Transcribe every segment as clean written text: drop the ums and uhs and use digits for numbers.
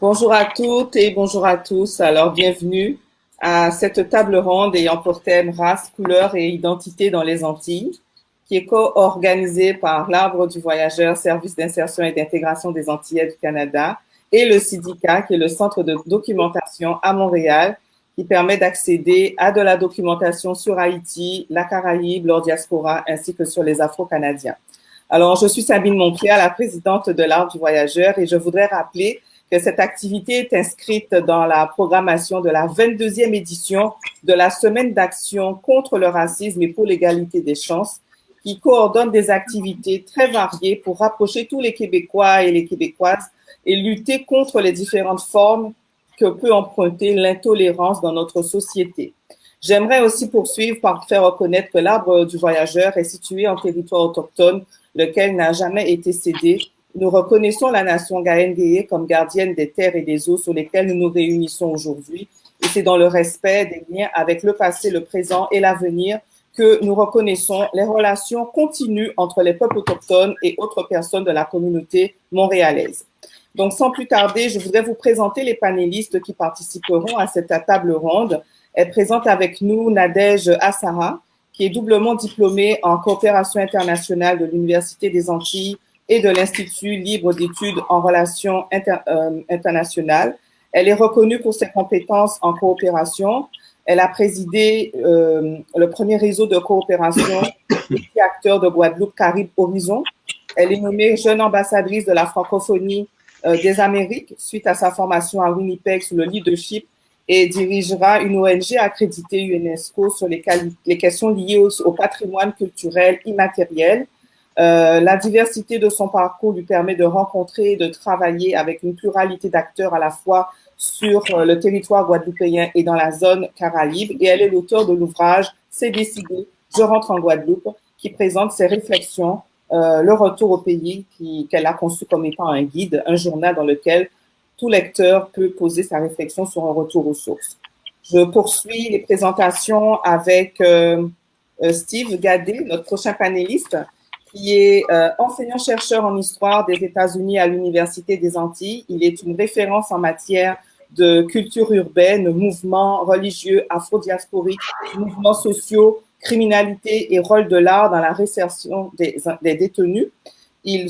Bonjour à toutes et bonjour à tous. Alors, bienvenue à cette table ronde ayant pour thème race, couleur et identité dans les Antilles, qui est co-organisée par l'Arbre du Voyageur, Service d'insertion et d'intégration des Antillais du Canada, et le CIDICA, qui est le centre de documentation à Montréal, qui permet d'accéder à de la documentation sur Haïti, la Caraïbe, leur diaspora, ainsi que sur les Afro-Canadiens. Alors, je suis Sabine Montpierre, la présidente de l'Arbre du Voyageur, et je voudrais rappeler que cette activité est inscrite dans la programmation de la 22e édition de la Semaine d'action contre le racisme et pour l'égalité des chances, qui coordonne des activités très variées pour rapprocher tous les Québécois et les Québécoises et lutter contre les différentes formes que peut emprunter l'intolérance dans notre société. J'aimerais aussi poursuivre par faire reconnaître que l'Arbre du Voyageur est situé en territoire autochtone, lequel n'a jamais été cédé. Nous reconnaissons la nation Gaëngéé comme gardienne des terres et des eaux sur lesquelles nous nous réunissons aujourd'hui. Et c'est dans le respect des liens avec le passé, le présent et l'avenir que nous reconnaissons les relations continues entre les peuples autochtones et autres personnes de la communauté montréalaise. Donc, sans plus tarder, je voudrais vous présenter les panélistes qui participeront à cette table ronde. Elle présente avec nous Nadège Assara, qui est doublement diplômée en coopération internationale de l'Université des Antilles et de l'Institut libre d'études en relations internationales. Elle est reconnue pour ses compétences en coopération. Elle a présidé le premier réseau de coopération des acteurs de Guadeloupe Caraïbes Horizon. Elle est nommée jeune ambassadrice de la francophonie des Amériques suite à sa formation à Winnipeg sous le leadership et dirigera une ONG accréditée UNESCO sur les questions liées au patrimoine culturel immatériel. La diversité de son parcours lui permet de rencontrer et de travailler avec une pluralité d'acteurs à la fois sur le territoire guadeloupéen et dans la zone Caraïbe. Et elle est l'auteur de l'ouvrage « C'est décidé, je rentre en Guadeloupe » qui présente ses réflexions, le retour au pays qu'elle a conçu comme étant un guide, un journal dans lequel tout lecteur peut poser sa réflexion sur un retour aux sources. Je poursuis les présentations avec Steve Gadet, notre prochain panéliste, qui est enseignant-chercheur en histoire des États-Unis à l'Université des Antilles. Il est une référence en matière de culture urbaine, mouvements religieux, afro-diasporiques, mouvements sociaux, criminalité et rôle de l'art dans la réinsertion des détenus.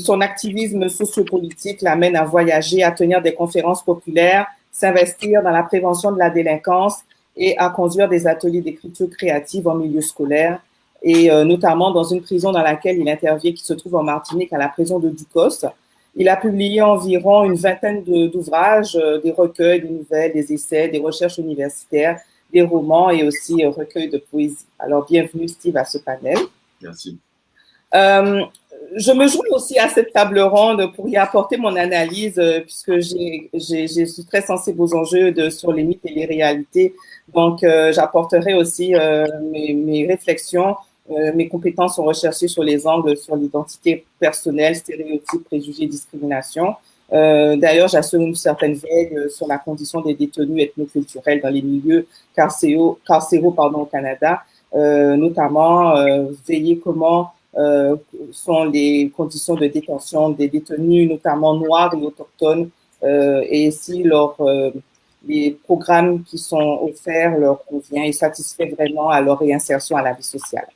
Son activisme sociopolitique l'amène à voyager, à tenir des conférences populaires, s'investir dans la prévention de la délinquance et à conduire des ateliers d'écriture créative en milieu scolaire, et notamment dans une prison dans laquelle il intervient, qui se trouve en Martinique, à la prison de Ducos. Il a publié environ une vingtaine d'ouvrages, des recueils, des nouvelles, des essais, des recherches universitaires, des romans et aussi recueils de poésie. Alors, bienvenue Steve à ce panel. Merci. Je me joins aussi à cette table ronde pour y apporter mon analyse, puisque je suis très sensible aux enjeux sur les mythes et les réalités. Donc, j'apporterai aussi mes réflexions, mes compétences sont recherchées sur les angles, sur l'identité personnelle, stéréotypes, préjugés, discrimination. D'ailleurs, j'assure une certaine veille sur la condition des détenus ethnoculturels dans les milieux carcéraux au Canada, notamment veiller comment sont les conditions de détention des détenus, notamment noirs et autochtones, et si les programmes qui sont offerts leur conviennent et satisfait vraiment à leur réinsertion à la vie sociale.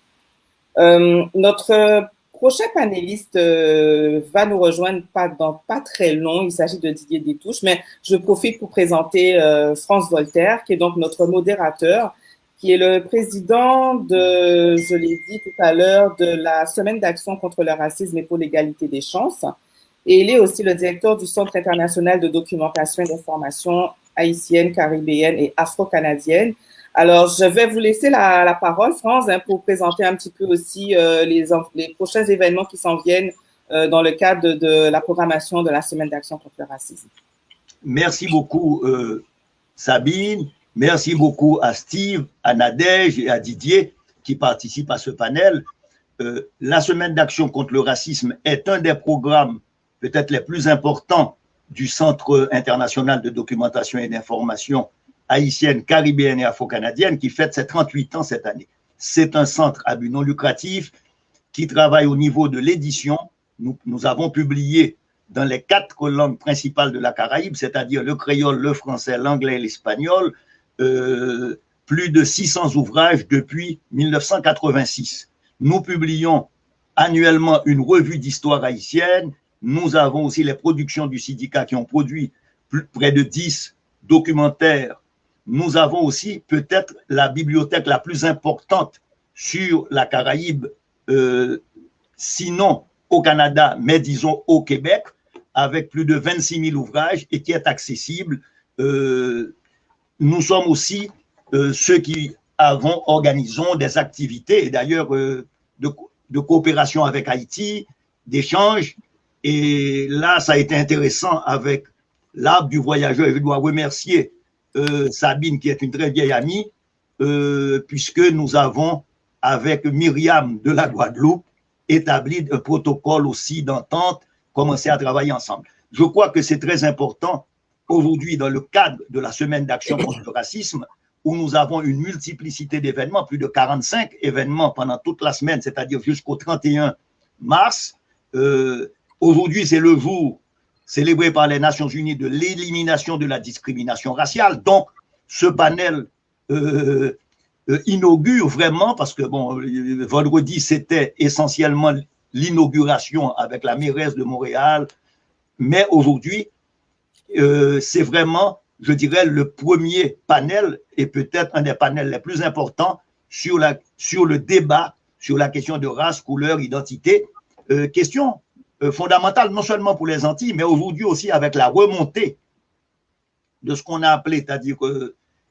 Notre prochain panéliste va nous rejoindre dans pas très long, il s'agit de Didier Détouche, mais je profite pour présenter France Voltaire, qui est donc notre modérateur, qui est le président je l'ai dit tout à l'heure, de la Semaine d'action contre le racisme et pour l'égalité des chances. Et il est aussi le directeur du Centre international de documentation et d'information haïtienne, caribéenne et afro-canadienne. Alors, je vais vous laisser la parole, France, pour présenter un petit peu aussi les prochains événements qui s'en viennent dans le cadre de la programmation de la Semaine d'action contre le racisme. Merci beaucoup, Sabine. Merci beaucoup à Steve, à Nadège et à Didier qui participent à ce panel. La Semaine d'action contre le racisme est un des programmes peut-être les plus importants du Centre international de documentation et d'information haïtienne, caribéenne et afro-canadienne qui fête ses 38 ans cette année. C'est un centre à but non lucratif qui travaille au niveau de l'édition. Nous avons publié dans les 4 langues principales de la Caraïbe, c'est-à-dire le créole, le français, l'anglais et l'espagnol, plus de 600 ouvrages depuis 1986. Nous publions annuellement une revue d'histoire haïtienne. Nous avons aussi les productions du syndicat qui ont produit près de 10 documentaires. Nous avons aussi peut-être la bibliothèque la plus importante sur la Caraïbe, sinon au Canada, mais disons au Québec, avec plus de 26 000 ouvrages et qui est accessible. Nous sommes aussi ceux qui organisons des activités, et d'ailleurs de coopération avec Haïti, d'échanges. Et là, ça a été intéressant avec l'Arbre du Voyageur. Je dois remercier Sabine, qui est une très vieille amie, puisque nous avons, avec Myriam de la Guadeloupe, établi un protocole aussi d'entente, commencé à travailler ensemble. Je crois que c'est très important aujourd'hui dans le cadre de la semaine d'action contre le racisme, où nous avons une multiplicité d'événements, plus de 45 événements pendant toute la semaine, c'est-à-dire jusqu'au 31 mars. Aujourd'hui, c'est le jour célébré par les Nations Unies de l'élimination de la discrimination raciale. Donc, ce panel inaugure vraiment, parce que bon, vendredi, c'était essentiellement l'inauguration avec la mairesse de Montréal, mais aujourd'hui, c'est vraiment, je dirais, le premier panel et peut-être un des panels les plus importants sur le débat sur la question de race, couleur, identité, question fondamentale non seulement pour les Antilles, mais aujourd'hui aussi avec la remontée de ce qu'on a appelé, c'est-à-dire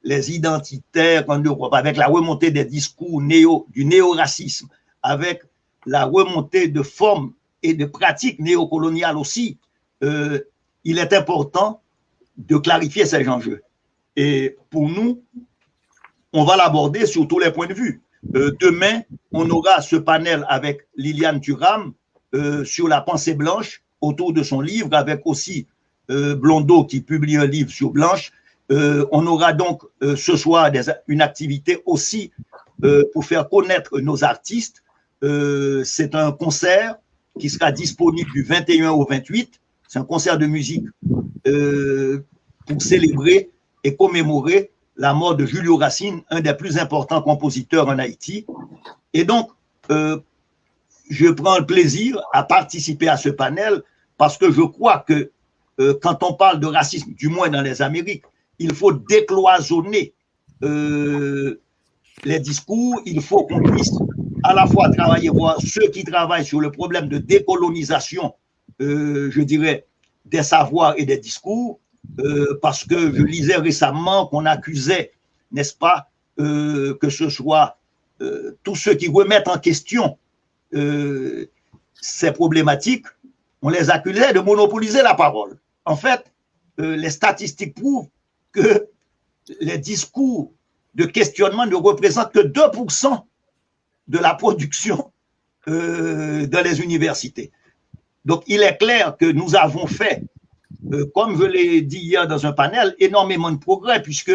les identitaires en Europe, avec la remontée des discours du néo-racisme, avec la remontée de formes et de pratiques néocoloniales aussi, il est important de clarifier ces enjeux. Et pour nous, on va l'aborder sur tous les points de vue. Demain, on aura ce panel avec Liliane Thuram sur la pensée blanche autour de son livre, avec aussi Blondeau qui publie un livre sur Blanche. On aura donc ce soir une activité aussi pour faire connaître nos artistes. C'est un concert qui sera disponible du 21 au 28. C'est un concert de musique pour célébrer et commémorer la mort de Julio Racine, un des plus importants compositeurs en Haïti. Et donc, je prends le plaisir à participer à ce panel parce que je crois que quand on parle de racisme, du moins dans les Amériques, il faut décloisonner les discours, il faut qu'on puisse à la fois travailler, voir ceux qui travaillent sur le problème de décolonisation, je dirais, des savoirs et des discours, parce que je lisais récemment qu'on accusait, n'est-ce pas, que ce soit tous ceux qui remettent en question ces problématiques, on les accusait de monopoliser la parole. En fait, les statistiques prouvent que les discours de questionnement ne représentent que 2% de la production dans les universités. Donc, il est clair que nous avons fait, comme je l'ai dit hier dans un panel, énormément de progrès, puisque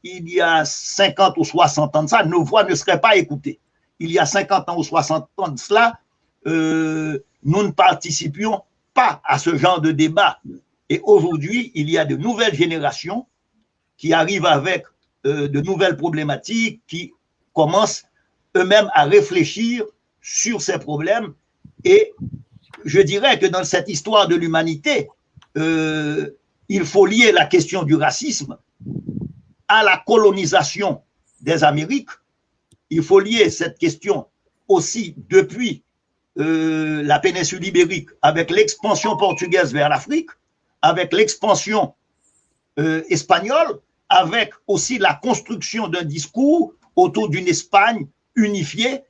il y a 50 ou 60 ans de ça, nos voix ne seraient pas écoutées. Il y a 50 ans ou 60 ans de cela, nous ne participions pas à ce genre de débat. Et aujourd'hui, il y a de nouvelles générations qui arrivent avec de nouvelles problématiques, qui commencent eux-mêmes à réfléchir sur ces problèmes. Et je dirais que dans cette histoire de l'humanité, il faut lier la question du racisme à la colonisation des Amériques. Il faut lier cette question aussi depuis la péninsule ibérique avec l'expansion portugaise vers l'Afrique, avec l'expansion espagnole, avec aussi la construction d'un discours autour d'une Espagne unifiée,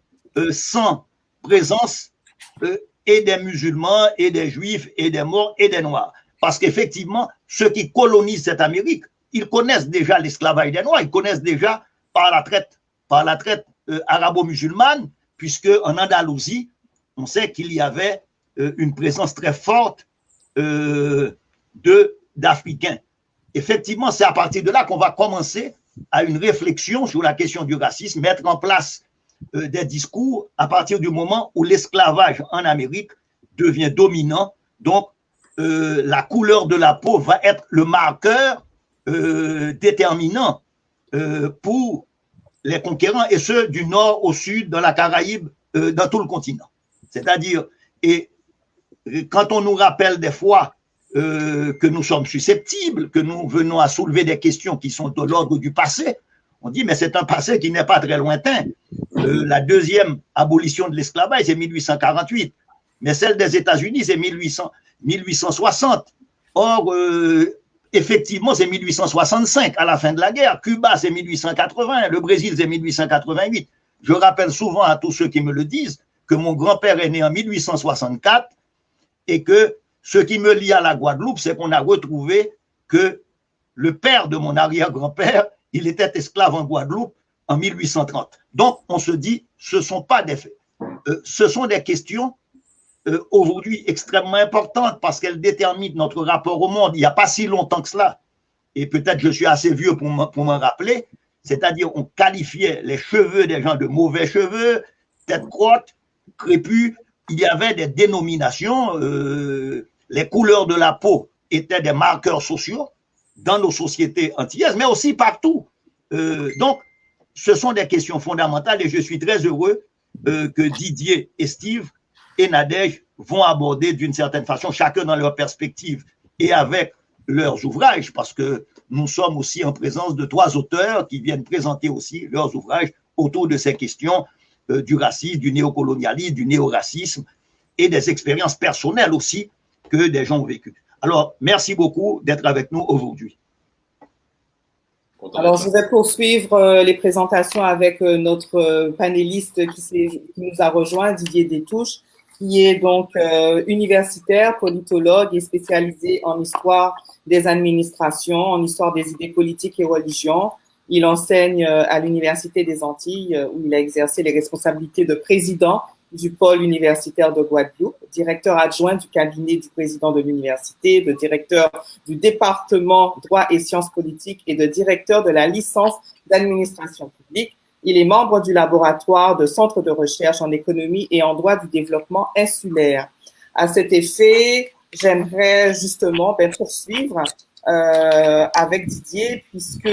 sans présence et des musulmans, et des juifs, et des morts, et des noirs. Parce qu'effectivement, ceux qui colonisent cette Amérique, ils connaissent déjà l'esclavage des noirs, ils connaissent déjà par la traite arabo-musulmane, puisque en Andalousie, on sait qu'il y avait une présence très forte d'Africains. Effectivement, c'est à partir de là qu'on va commencer à une réflexion sur la question du racisme, mettre en place des discours à partir du moment où l'esclavage en Amérique devient dominant. Donc, la couleur de la peau va être le marqueur déterminant pour les conquérants, et ceux du nord au sud, dans la Caraïbe, dans tout le continent. C'est-à-dire, et quand on nous rappelle des fois que nous sommes susceptibles, que nous venons à soulever des questions qui sont de l'ordre du passé, on dit, mais c'est un passé qui n'est pas très lointain. La deuxième abolition de l'esclavage, c'est 1848, mais celle des États-Unis, c'est 1860. Or, effectivement, c'est 1865, à la fin de la guerre. Cuba, c'est 1880. Le Brésil, c'est 1888. Je rappelle souvent à tous ceux qui me le disent que mon grand-père est né en 1864 et que ce qui me lie à la Guadeloupe, c'est qu'on a retrouvé que le père de mon arrière-grand-père, il était esclave en Guadeloupe en 1830. Donc, on se dit, ce ne sont pas des faits. Ce sont des questions aujourd'hui extrêmement importante parce qu'elle détermine notre rapport au monde. Il n'y a pas si longtemps que cela, et peut-être je suis assez vieux pour m'en rappeler, c'est-à-dire on qualifiait les cheveux des gens de mauvais cheveux, tête crotte, crépus, il y avait des dénominations, les couleurs de la peau étaient des marqueurs sociaux dans nos sociétés antillaises, mais aussi partout. Donc, ce sont des questions fondamentales et je suis très heureux que Didier et Steve et Nadège vont aborder d'une certaine façon, chacun dans leur perspective et avec leurs ouvrages, parce que nous sommes aussi en présence de 3 auteurs qui viennent présenter aussi leurs ouvrages autour de ces questions du racisme, du néocolonialisme, du néoracisme et des expériences personnelles aussi que des gens ont vécues. Alors, merci beaucoup d'être avec nous aujourd'hui. Alors, je vais poursuivre les présentations avec notre panéliste qui nous a rejoint, Didier Détouche, qui est donc universitaire, politologue et spécialisé en histoire des administrations, en histoire des idées politiques et religions. Il enseigne à l'Université des Antilles, où il a exercé les responsabilités de président du pôle universitaire de Guadeloupe, directeur adjoint du cabinet du président de l'université, de directeur du département droit et sciences politiques et de directeur de la licence d'administration publique. Il est membre du laboratoire de centre de recherche en économie et en droit du développement insulaire. À cet effet, j'aimerais justement poursuivre avec Didier, puisque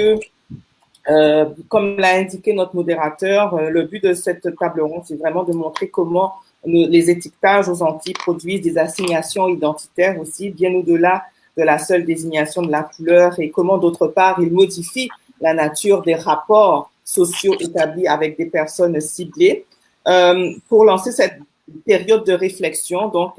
comme l'a indiqué notre modérateur, le but de cette table ronde, c'est vraiment de montrer comment les étiquetages aux Antilles produisent des assignations identitaires aussi, bien au-delà de la seule désignation de la couleur, et comment, d'autre part, ils modifient la nature des rapports sociaux établis avec des personnes ciblées. Pour lancer cette période de réflexion, donc,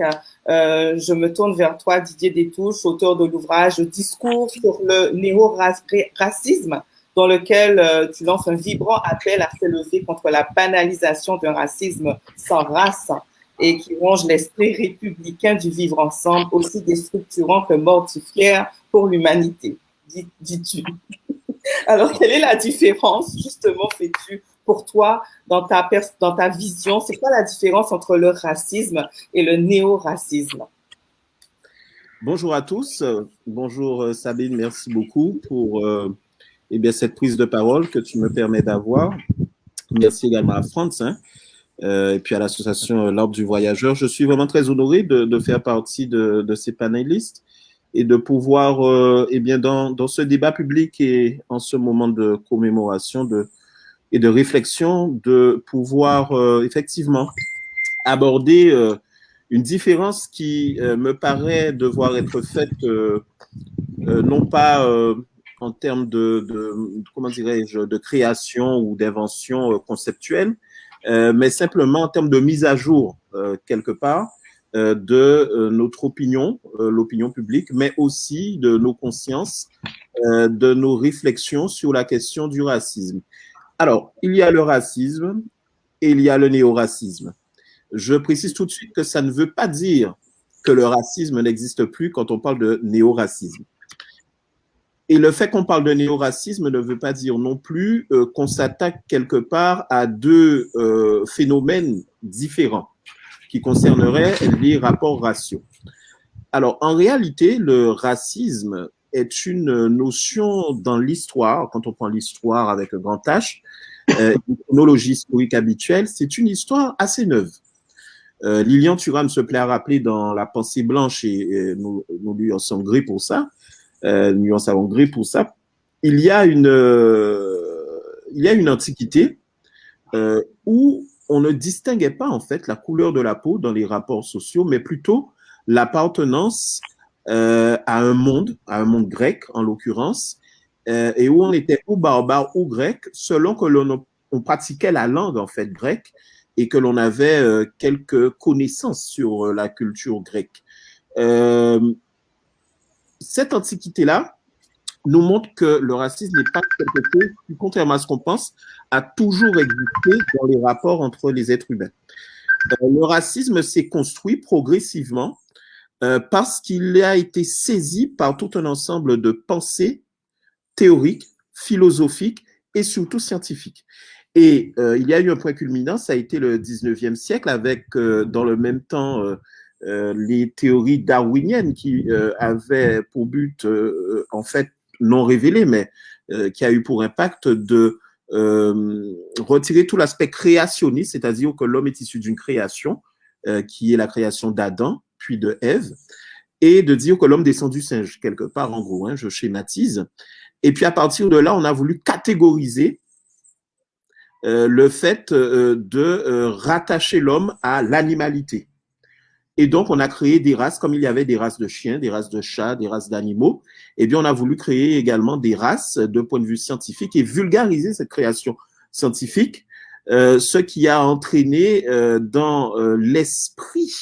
je me tourne vers toi, Didier Détouche, auteur de l'ouvrage « Discours sur le néo-racisme », dans lequel tu lances un vibrant appel à s'élever contre la banalisation d'un racisme sans race et qui ronge l'esprit républicain du vivre ensemble, aussi destructurant que mortifère pour l'humanité, dis-tu. Alors, quelle est la différence, justement, fais-tu, pour toi, dans ta vision? C'est quoi la différence entre le racisme et le néo-racisme? Bonjour à tous. Bonjour Sabine, merci beaucoup pour cette prise de parole que tu me permets d'avoir. Merci également à France et puis à l'association L'Arbre du Voyageur. Je suis vraiment très honoré de faire partie de ces panélistes et de pouvoir, dans ce débat public et en ce moment de commémoration et de réflexion, de pouvoir effectivement aborder une différence qui me paraît devoir être faite non pas en termes de création ou d'invention conceptuelle, mais simplement en termes de mise à jour, quelque part, de notre opinion, l'opinion publique, mais aussi de nos consciences, de nos réflexions sur la question du racisme. Alors, il y a le racisme et il y a le néo-racisme. Je précise tout de suite que ça ne veut pas dire que le racisme n'existe plus quand on parle de néo-racisme. Et le fait qu'on parle de néo-racisme ne veut pas dire non plus qu'on s'attaque quelque part à 2 phénomènes différents qui concerneraient les rapports raciaux. Alors, en réalité, le racisme est une notion dans l'histoire, quand on prend l'histoire avec un grand H, une chronologie historique habituelle, c'est une histoire assez neuve. Lilian Thuram se plaît à rappeler dans La pensée blanche, et nous lui en sommes gré pour ça, nous lui en savons gré pour ça, il y a une antiquité où on ne distinguait pas en fait la couleur de la peau dans les rapports sociaux, mais plutôt l'appartenance à un monde grec en l'occurrence, et où on était ou barbare ou grec, selon que on pratiquait la langue en fait grecque et que l'on avait quelques connaissances sur la culture grecque. Cette antiquité-là nous montre que le racisme n'est pas quelque chose qui, contrairement à ce qu'on pense, a toujours existé dans les rapports entre les êtres humains. Le racisme s'est construit progressivement parce qu'il a été saisi par tout un ensemble de pensées théoriques, philosophiques et surtout scientifiques. Et il y a eu un point culminant, ça a été le 19e siècle, avec dans le même temps les théories darwiniennes qui avaient pour but, en fait, non révélé, mais qui a eu pour impact de retirer tout l'aspect créationniste, c'est-à-dire que l'homme est issu d'une création, qui est la création d'Adam, puis de Ève, et de dire que l'homme descend du singe, quelque part, en gros, hein, je schématise. Et puis à partir de là, on a voulu catégoriser le fait de rattacher l'homme à l'animalité. Et donc, on a créé des races, comme il y avait des races de chiens, des races de chats, des races d'animaux. Eh bien, on a voulu créer également des races de point de vue scientifique et vulgariser cette création scientifique, ce qui a entraîné dans l'esprit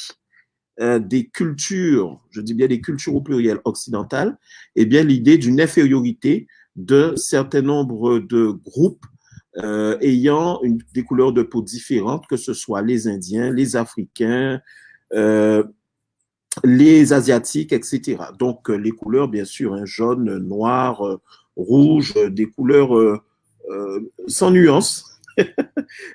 des cultures, je dis bien des cultures au pluriel occidentales, eh bien, l'idée d'une infériorité d'un certain nombre de groupes ayant des couleurs de peau différentes, que ce soit les Indiens, les Africains, les Asiatiques, etc. Donc, les couleurs, bien sûr, hein, jaune, noir, rouge, des couleurs sans nuance,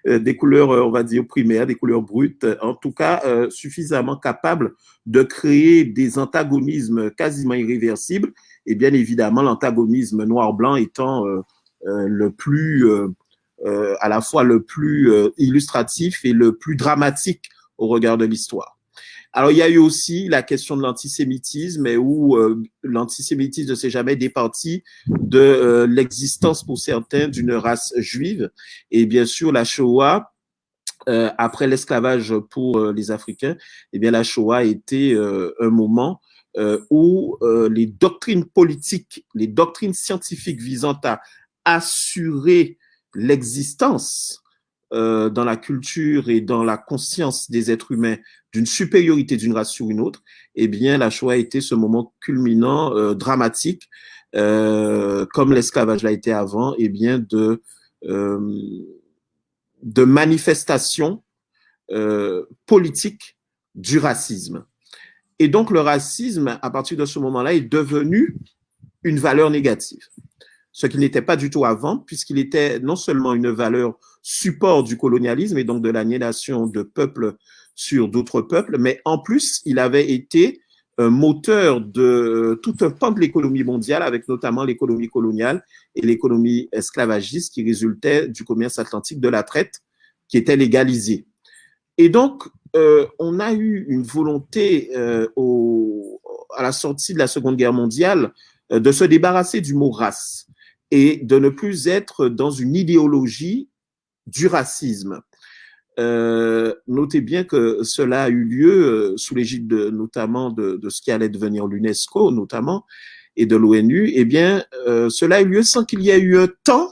des couleurs, on va dire, primaires, des couleurs brutes, en tout cas, suffisamment capables de créer des antagonismes quasiment irréversibles, et bien évidemment, l'antagonisme noir-blanc étant le plus, à la fois le plus illustratif et le plus dramatique au regard de l'histoire. Alors, il y a eu aussi la question de l'antisémitisme, où l'antisémitisme ne s'est jamais départi de l'existence pour certains d'une race juive. Et bien sûr, la Shoah, après l'esclavage pour les Africains, eh bien, la Shoah a été un moment où les doctrines politiques, les doctrines scientifiques visant à assurer l'existence dans la culture et dans la conscience des êtres humains d'une supériorité d'une race sur une autre, eh bien, la Shoah a été ce moment culminant, dramatique, comme l'esclavage l'a été avant, eh bien, de manifestations politiques du racisme. Et donc, le racisme, à partir de ce moment-là, est devenu une valeur négative. Ce qui n'était pas du tout avant, puisqu'il était non seulement une valeur support du colonialisme et donc de l'aliénation de peuples sur d'autres peuples, mais en plus, il avait été un moteur de tout un pan de l'économie mondiale, avec notamment l'économie coloniale et l'économie esclavagiste qui résultait du commerce atlantique, de la traite, qui était légalisée. Et donc, on a eu une volonté à la sortie de la Seconde Guerre mondiale de se débarrasser du mot race et de ne plus être dans une idéologie du racisme. Notez bien que cela a eu lieu sous l'égide notamment de ce qui allait devenir l'UNESCO, notamment, et de l'ONU. Eh bien, cela a eu lieu sans qu'il y ait eu un temps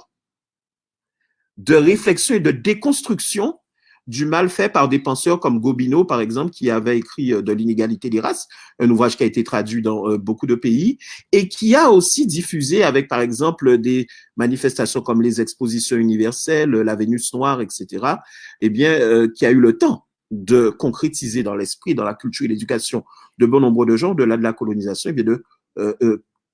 de réflexion et de déconstruction du mal fait par des penseurs comme Gobineau, par exemple, qui avait écrit de l'inégalité des races, un ouvrage qui a été traduit dans beaucoup de pays, et qui a aussi diffusé avec, par exemple, des manifestations comme les expositions universelles, la Vénus noire, etc., eh bien, qui a eu le temps de concrétiser dans l'esprit, dans la culture et l'éducation de bon nombre de gens, au-delà de la colonisation, eh bien, de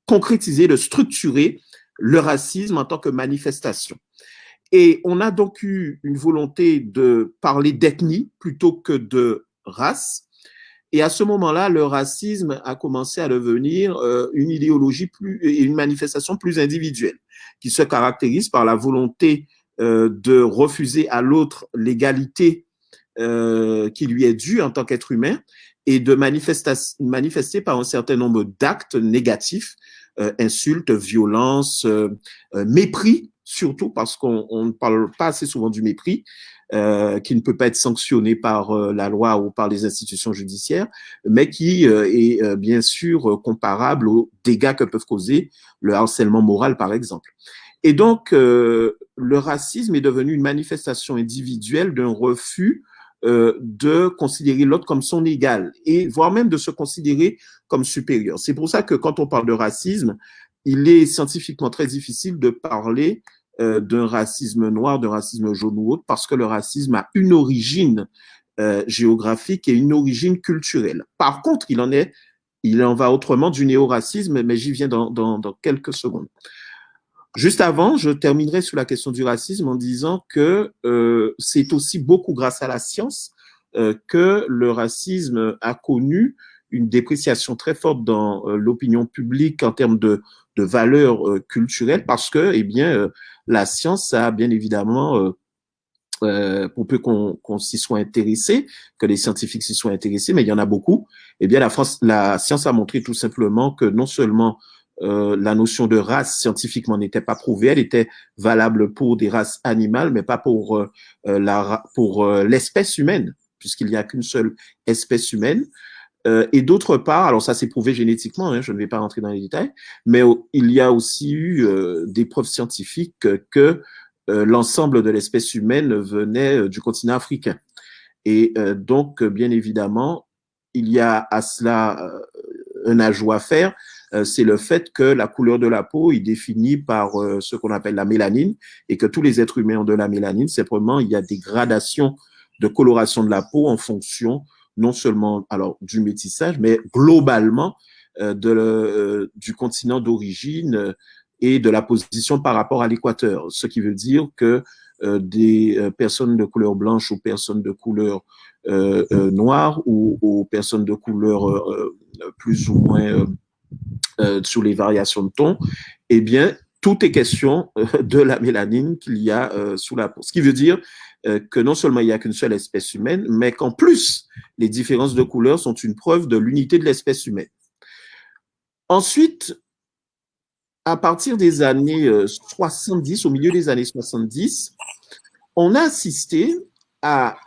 concrétiser, de structurer le racisme en tant que manifestation. Et on a donc eu une volonté de parler d'ethnie plutôt que de race. Et à ce moment-là, le racisme a commencé à devenir une idéologie et une manifestation plus individuelle, qui se caractérise par la volonté de refuser à l'autre l'égalité qui lui est due en tant qu'être humain et de manifester par un certain nombre d'actes négatifs, insultes, violences, mépris, surtout parce qu'on ne parle pas assez souvent du mépris, qui ne peut pas être sanctionné par la loi ou par les institutions judiciaires, mais qui est bien sûr comparable aux dégâts que peuvent causer le harcèlement moral, par exemple. Et donc, le racisme est devenu une manifestation individuelle d'un refus de considérer l'autre comme son égal et voire même de se considérer comme supérieur. C'est pour ça que quand on parle de racisme, il est scientifiquement très difficile de parler d'un racisme noir, d'un racisme jaune ou autre, parce que le racisme a une origine géographique et une origine culturelle. Par contre, il en va autrement du néo-racisme, mais j'y viens dans quelques secondes. Juste avant, je terminerai sur la question du racisme en disant que c'est aussi beaucoup grâce à la science que le racisme a connu une dépréciation très forte dans l'opinion publique en termes de valeurs culturelles, parce que, eh bien, la science a bien évidemment, pour peu qu'on s'y soit intéressé, que les scientifiques s'y soient intéressés, mais il y en a beaucoup, eh bien, la science a montré tout simplement que non seulement la notion de race scientifiquement n'était pas prouvée, elle était valable pour des races animales, mais pas pour l'espèce humaine, puisqu'il n'y a qu'une seule espèce humaine. Et d'autre part, alors ça c'est prouvé génétiquement, hein, je ne vais pas rentrer dans les détails, mais il y a aussi eu des preuves scientifiques que l'ensemble de l'espèce humaine venait du continent africain. Et donc, bien évidemment, il y a à cela un ajout à faire, c'est le fait que la couleur de la peau est définie par ce qu'on appelle la mélanine et que tous les êtres humains ont de la mélanine. Simplement, il y a des gradations de coloration de la peau en fonction non seulement alors du métissage, mais globalement du continent d'origine et de la position par rapport à l'équateur. Ce qui veut dire que des personnes de couleur blanche ou personnes de couleur noire ou personnes de couleur plus ou moins sur les variations de ton, eh bien, tout est question de la mélanine qu'il y a sous la peau. Ce qui veut dire que non seulement il n'y a qu'une seule espèce humaine, mais qu'en plus, les différences de couleur sont une preuve de l'unité de l'espèce humaine. Ensuite, à partir des années 70, au milieu des années 70, on a assisté à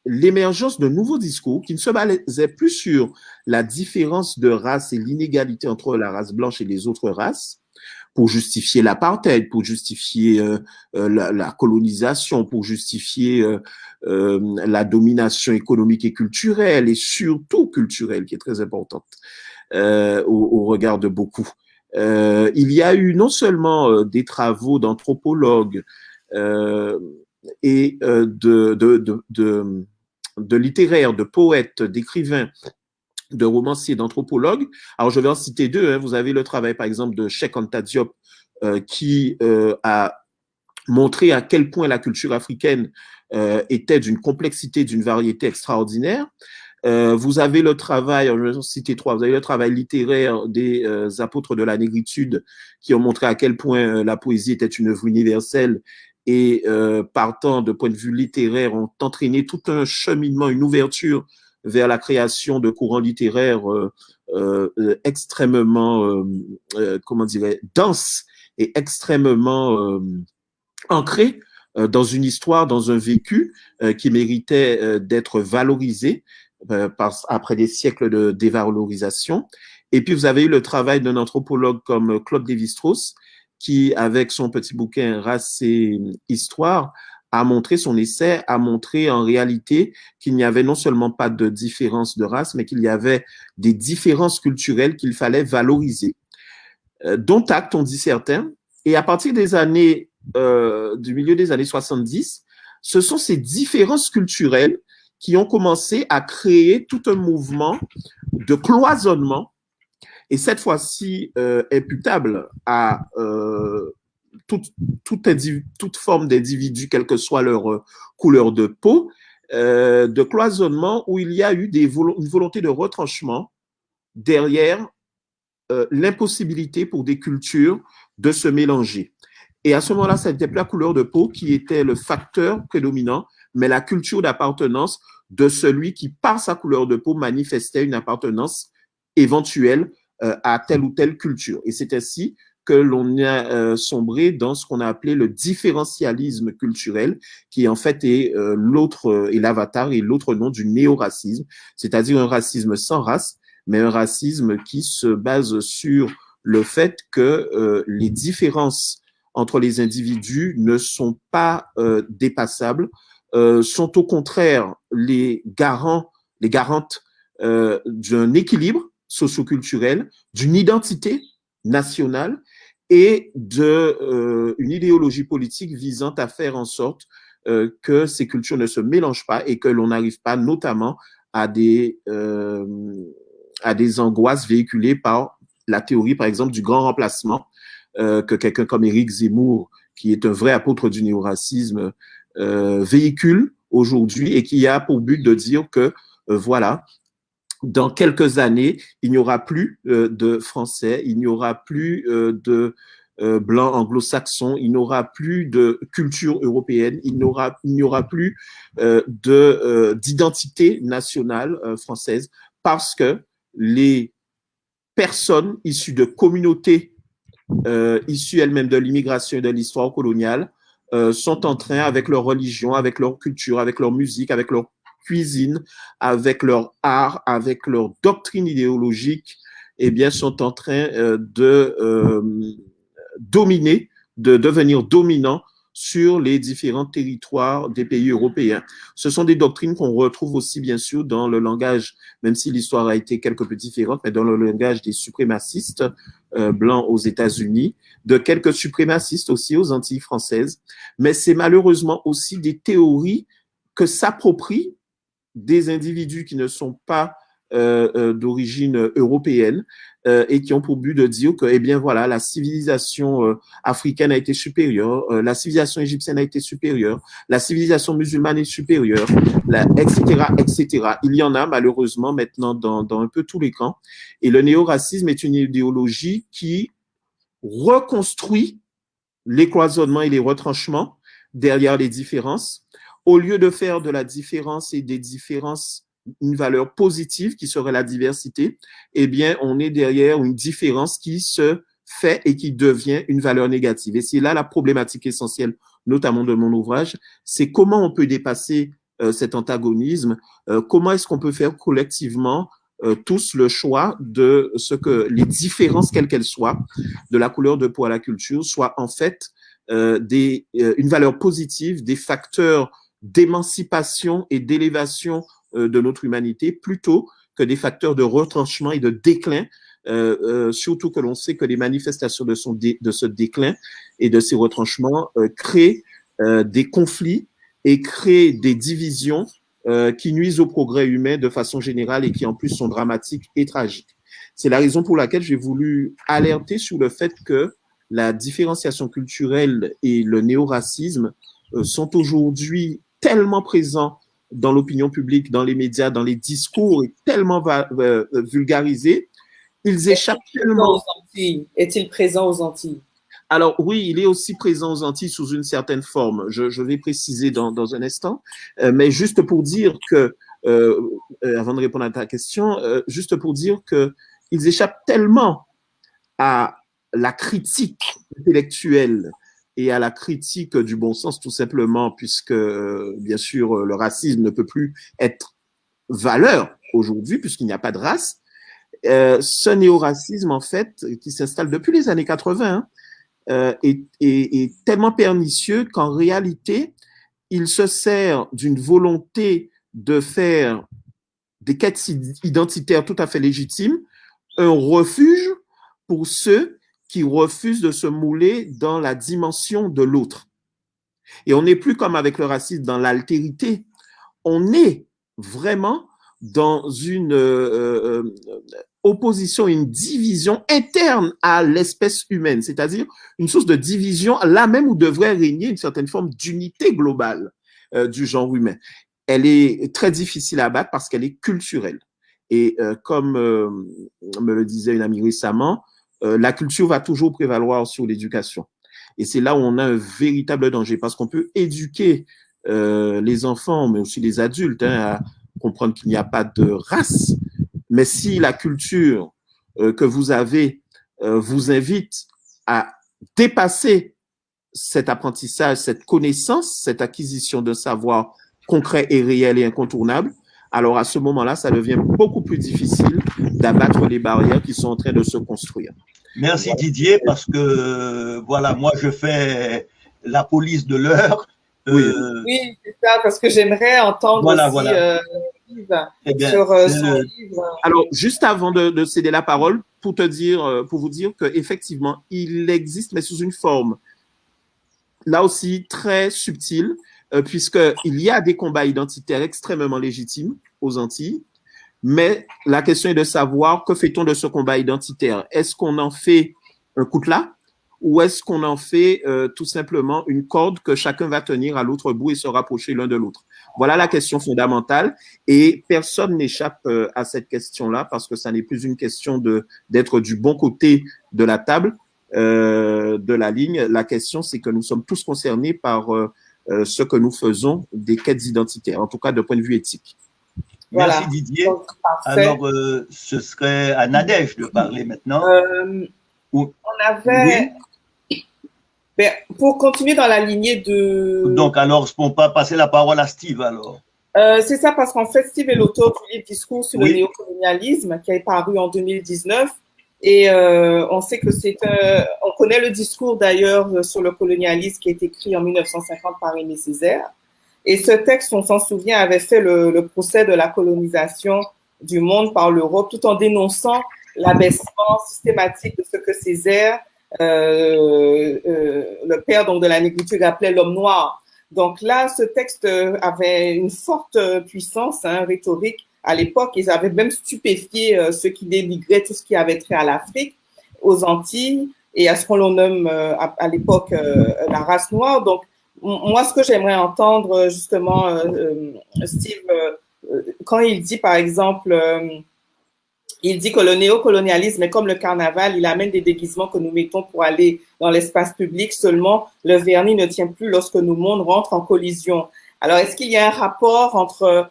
l'émergence de nouveaux discours qui ne se basaient plus sur la différence de race et l'inégalité entre la race blanche et les autres races, pour justifier l'apartheid, pour justifier la colonisation, pour justifier la domination économique et culturelle, et surtout culturelle, qui est très importante au regard de beaucoup. Il y a eu non seulement des travaux d'anthropologues et de littéraires, de poètes, d'écrivains, de romanciers, d'anthropologues. Alors, je vais en citer deux. Hein. Vous avez le travail, par exemple, de Cheikh Anta Diop, qui a montré à quel point la culture africaine était d'une complexité, d'une variété extraordinaire. Vous avez le travail, je vais en citer trois, vous avez le travail littéraire des apôtres de la négritude qui ont montré à quel point la poésie était une œuvre universelle et partant de point de vue littéraire ont entraîné tout un cheminement, une ouverture vers la création de courants littéraires extrêmement, comment dirais, denses et extrêmement ancrés dans une histoire, dans un vécu qui méritait d'être valorisé après des siècles de dévalorisation. Et puis, vous avez eu le travail d'un anthropologue comme Claude Lévi-Strauss qui, avec son petit bouquin Race et Histoire, a montré, son essai a montré en réalité qu'il n'y avait non seulement pas de différence de race, mais qu'il y avait des différences culturelles qu'il fallait valoriser. Dont acte, on dit certains. Et à partir des années, du milieu des années 70, ce sont ces différences culturelles qui ont commencé à créer tout un mouvement de cloisonnement, et cette fois-ci imputable à toute forme d'individu, quelle que soit leur couleur de peau, de cloisonnement où il y a eu une volonté de retranchement derrière l'impossibilité pour des cultures de se mélanger. Et à ce moment-là, ça n'était plus la couleur de peau qui était le facteur prédominant, mais la culture d'appartenance de celui qui, par sa couleur de peau, manifestait une appartenance éventuelle à telle ou telle culture. Et c'est ainsi que l'on a sombré dans ce qu'on a appelé le différentialisme culturel, qui en fait est l'autre, et l'avatar et l'autre nom du néo-racisme, c'est-à-dire un racisme sans race, mais un racisme qui se base sur le fait que les différences entre les individus ne sont pas dépassables, sont au contraire les garantes d'un équilibre socioculturel, d'une identité nationale et une idéologie politique visant à faire en sorte que ces cultures ne se mélangent pas et que l'on n'arrive pas notamment à des angoisses véhiculées par la théorie, par exemple, du grand remplacement que quelqu'un comme Éric Zemmour, qui est un vrai apôtre du néo-racisme, véhicule aujourd'hui et qui a pour but de dire que, voilà, dans quelques années, il n'y aura plus de Français, il n'y aura plus de blancs anglo-saxons, il n'y aura plus de culture européenne, il n'y aura plus d'identité nationale française parce que les personnes issues de communautés issues elles-mêmes de l'immigration et de l'histoire coloniale sont en train, avec leur religion, avec leur culture, avec leur musique, avec leur cuisine, avec leur art, avec leur doctrine idéologique, eh bien, sont en train de dominer, de devenir dominants sur les différents territoires des pays européens. Ce sont des doctrines qu'on retrouve aussi, bien sûr, dans le langage, même si l'histoire a été quelque peu différente, mais dans le langage des suprémacistes blancs aux États-Unis, de quelques suprémacistes aussi aux Antilles françaises. Mais c'est malheureusement aussi des théories que s'approprient des individus qui ne sont pas d'origine européenne et qui ont pour but de dire que, eh bien voilà, la civilisation africaine a été supérieure, la civilisation égyptienne a été supérieure, la civilisation musulmane est supérieure, etc., etc. Il y en a malheureusement maintenant dans un peu tous les camps. Et le néo-racisme est une idéologie qui reconstruit les cloisonnements et les retranchements derrière les différences, au lieu de faire de la différence et des différences une valeur positive qui serait la diversité, eh bien, on est derrière une différence qui se fait et qui devient une valeur négative. Et c'est là la problématique essentielle, notamment de mon ouvrage, c'est comment on peut dépasser cet antagonisme, comment est-ce qu'on peut faire collectivement tous le choix de ce que les différences, quelles qu'elles soient, de la couleur de peau à la culture, soient en fait une valeur positive, des facteurs d'émancipation et d'élévation de notre humanité, plutôt que des facteurs de retranchement et de déclin, surtout que l'on sait que les manifestations de ce déclin et de ces retranchements créent des conflits et créent des divisions qui nuisent au progrès humain de façon générale et qui en plus sont dramatiques et tragiques. C'est la raison pour laquelle j'ai voulu alerter sur le fait que la différenciation culturelle et le néo-racisme sont aujourd'hui tellement présents dans l'opinion publique, dans les médias, dans les discours, et tellement vulgarisés, ils échappent tellement. Est-il présent aux Antilles? Alors oui, il est aussi présent aux Antilles sous une certaine forme. Je vais préciser dans un instant, mais juste pour dire que, avant de répondre à ta question, juste pour dire que ils échappent tellement à la critique intellectuelle et à la critique du bon sens, tout simplement, puisque, bien sûr, le racisme ne peut plus être valeur aujourd'hui, puisqu'il n'y a pas de race. Ce néo-racisme, en fait, qui s'installe depuis les années 80, est tellement pernicieux qu'en réalité, il se sert d'une volonté de faire des quêtes identitaires tout à fait légitimes un refuge pour ceux qui refusent de se mouler dans la dimension de l'autre. Et on n'est plus comme avec le racisme dans l'altérité, on est vraiment dans une opposition, une division interne à l'espèce humaine, c'est-à-dire une source de division là même où devrait régner une certaine forme d'unité globale du genre humain. Elle est très difficile à battre parce qu'elle est culturelle. Et comme me le disait une amie récemment, la culture va toujours prévaloir sur l'éducation. Et c'est là où on a un véritable danger, parce qu'on peut éduquer les enfants, mais aussi les adultes, comprendre qu'il n'y a pas de race. Mais si la culture que vous avez vous invite à dépasser cet apprentissage, cette connaissance, cette acquisition de savoir concret et réel et incontournable, alors à ce moment-là, ça devient beaucoup plus difficile d'abattre les barrières qui sont en train de se construire. Merci Didier, parce que voilà, moi je fais la police de l'heure. Oui, c'est ça, parce que j'aimerais entendre aussi Yves sur son livre. Alors, juste avant de céder la parole, pour vous dire qu'effectivement, il existe, mais sous une forme, là aussi, très subtile, puisqu'il y a des combats identitaires extrêmement légitimes aux Antilles, mais la question est de savoir que fait-on de ce combat identitaire? Est-ce qu'on en fait un coutelas ou est-ce qu'on en fait tout simplement une corde que chacun va tenir à l'autre bout et se rapprocher l'un de l'autre? Voilà la question fondamentale et personne n'échappe à cette question-là parce que ça n'est plus une question d'être du bon côté de la table, de la ligne. La question, c'est que nous sommes tous concernés par ce que nous faisons des quêtes identitaires, en tout cas de point de vue éthique. Voilà. Merci Didier. Donc, alors, ce serait à Nadège de parler maintenant. On avait... Oui. Ben, pour continuer dans la lignée de... Donc, alors, on peut passer la parole à Steve, alors. C'est ça, parce qu'en fait, Steve est l'auteur du livre Discours sur le néocolonialisme qui est paru en 2019. Et on sait que on connaît le discours d'ailleurs sur le colonialisme qui a été écrit en 1950 par Aimé Césaire. Et ce texte, on s'en souvient, avait fait le procès de la colonisation du monde par l'Europe, tout en dénonçant l'abaissement systématique de ce que Césaire, le père donc de la négritude, appelait l'homme noir. Donc là, ce texte avait une forte puissance rhétorique à l'époque. Ils avaient même stupéfié ceux qui dénigraient tout ce qui avait trait à l'Afrique, aux Antilles et à ce qu'on nomme à l'époque la race noire. Donc, moi, ce que j'aimerais entendre justement, Steve, quand il dit par exemple, il dit que le néocolonialisme est comme le carnaval, il amène des déguisements que nous mettons pour aller dans l'espace public, seulement le vernis ne tient plus lorsque nos mondes rentrent en collision. Alors, est-ce qu'il y a un rapport entre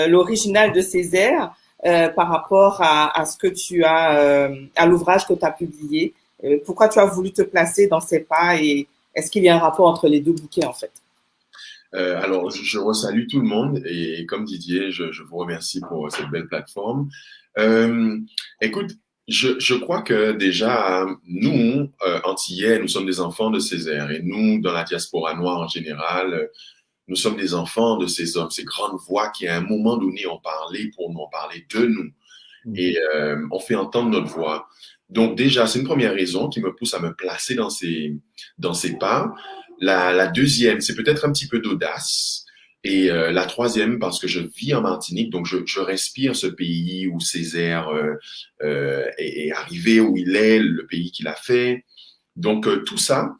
l'original de Césaire par rapport à ce que tu as, à l'ouvrage que tu as publié? Pourquoi tu as voulu te placer dans ces pas et est-ce qu'il y a un rapport entre les deux bouquets, en fait? Alors, je resalue tout le monde et comme Didier, je vous remercie pour cette belle plateforme. Écoute, je crois que déjà, nous, Antillais, nous sommes des enfants de Césaire et nous, dans la diaspora noire en général, nous sommes des enfants de ces hommes, ces grandes voix qui, à un moment donné, ont parlé pour nous, ont parlé de nous et ont fait entendre notre voix. Donc déjà, c'est une première raison qui me pousse à me placer dans ces pas. La deuxième, c'est peut-être un petit peu d'audace. Et la troisième, parce que je vis en Martinique, donc je respire ce pays où Césaire est arrivé, où il est, le pays qu'il a fait. Donc tout ça,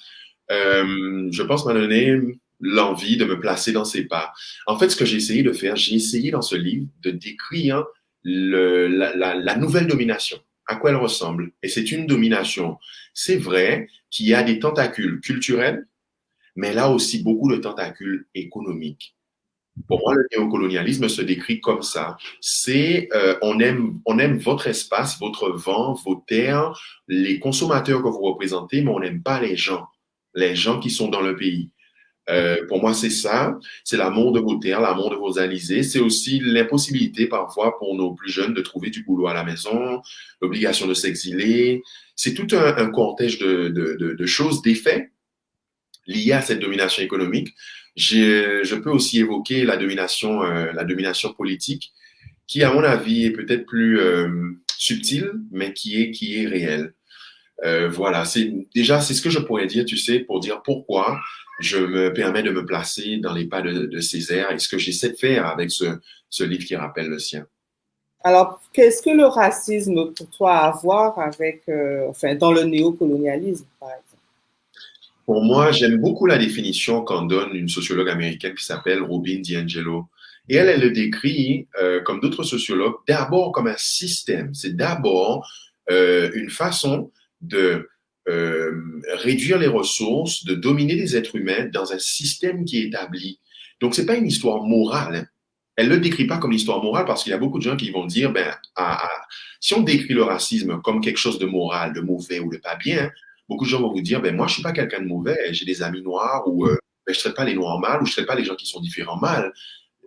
je pense m'a donné l'envie de me placer dans ces pas. En fait, ce que j'ai essayé de faire, j'ai essayé dans ce livre de décrire la nouvelle domination. À quoi elle ressemble? Et c'est une domination. C'est vrai qu'il y a des tentacules culturels, mais là aussi beaucoup de tentacules économiques. Pour moi, le néocolonialisme se décrit comme ça. C'est on aime votre espace, votre vent, vos terres, les consommateurs que vous représentez, mais on n'aime pas les gens qui sont dans le pays. Pour moi, c'est ça. C'est l'amour de vos terres, l'amour de vos alizés. C'est aussi l'impossibilité parfois pour nos plus jeunes de trouver du boulot à la maison, l'obligation de s'exiler. C'est tout un cortège de choses, d'effets liés à cette domination économique. Je peux aussi évoquer la domination politique, qui, à mon avis, est peut-être plus subtile, mais qui est réelle. Voilà, c'est ce que je pourrais dire, tu sais, pour dire pourquoi je me permets de me placer dans les pas de Césaire et ce que j'essaie de faire avec ce livre qui rappelle le sien. Alors, qu'est-ce que le racisme pour toi a à voir avec, dans le néocolonialisme, par exemple? Pour moi, j'aime beaucoup la définition qu'en donne une sociologue américaine qui s'appelle Robin DiAngelo. Et elle le décrit, comme d'autres sociologues, d'abord comme un système. C'est d'abord une façon de réduire les ressources, de dominer les êtres humains dans un système qui est établi. Donc, c'est pas une histoire morale, hein. elle ne le décrit pas comme l'histoire morale parce qu'il y a beaucoup de gens qui vont dire, si on décrit le racisme comme quelque chose de moral, de mauvais ou de pas bien, beaucoup de gens vont vous dire, moi, je ne suis pas quelqu'un de mauvais, j'ai des amis noirs ou je ne traite pas les noirs mal ou je ne traite pas les gens qui sont différents mal.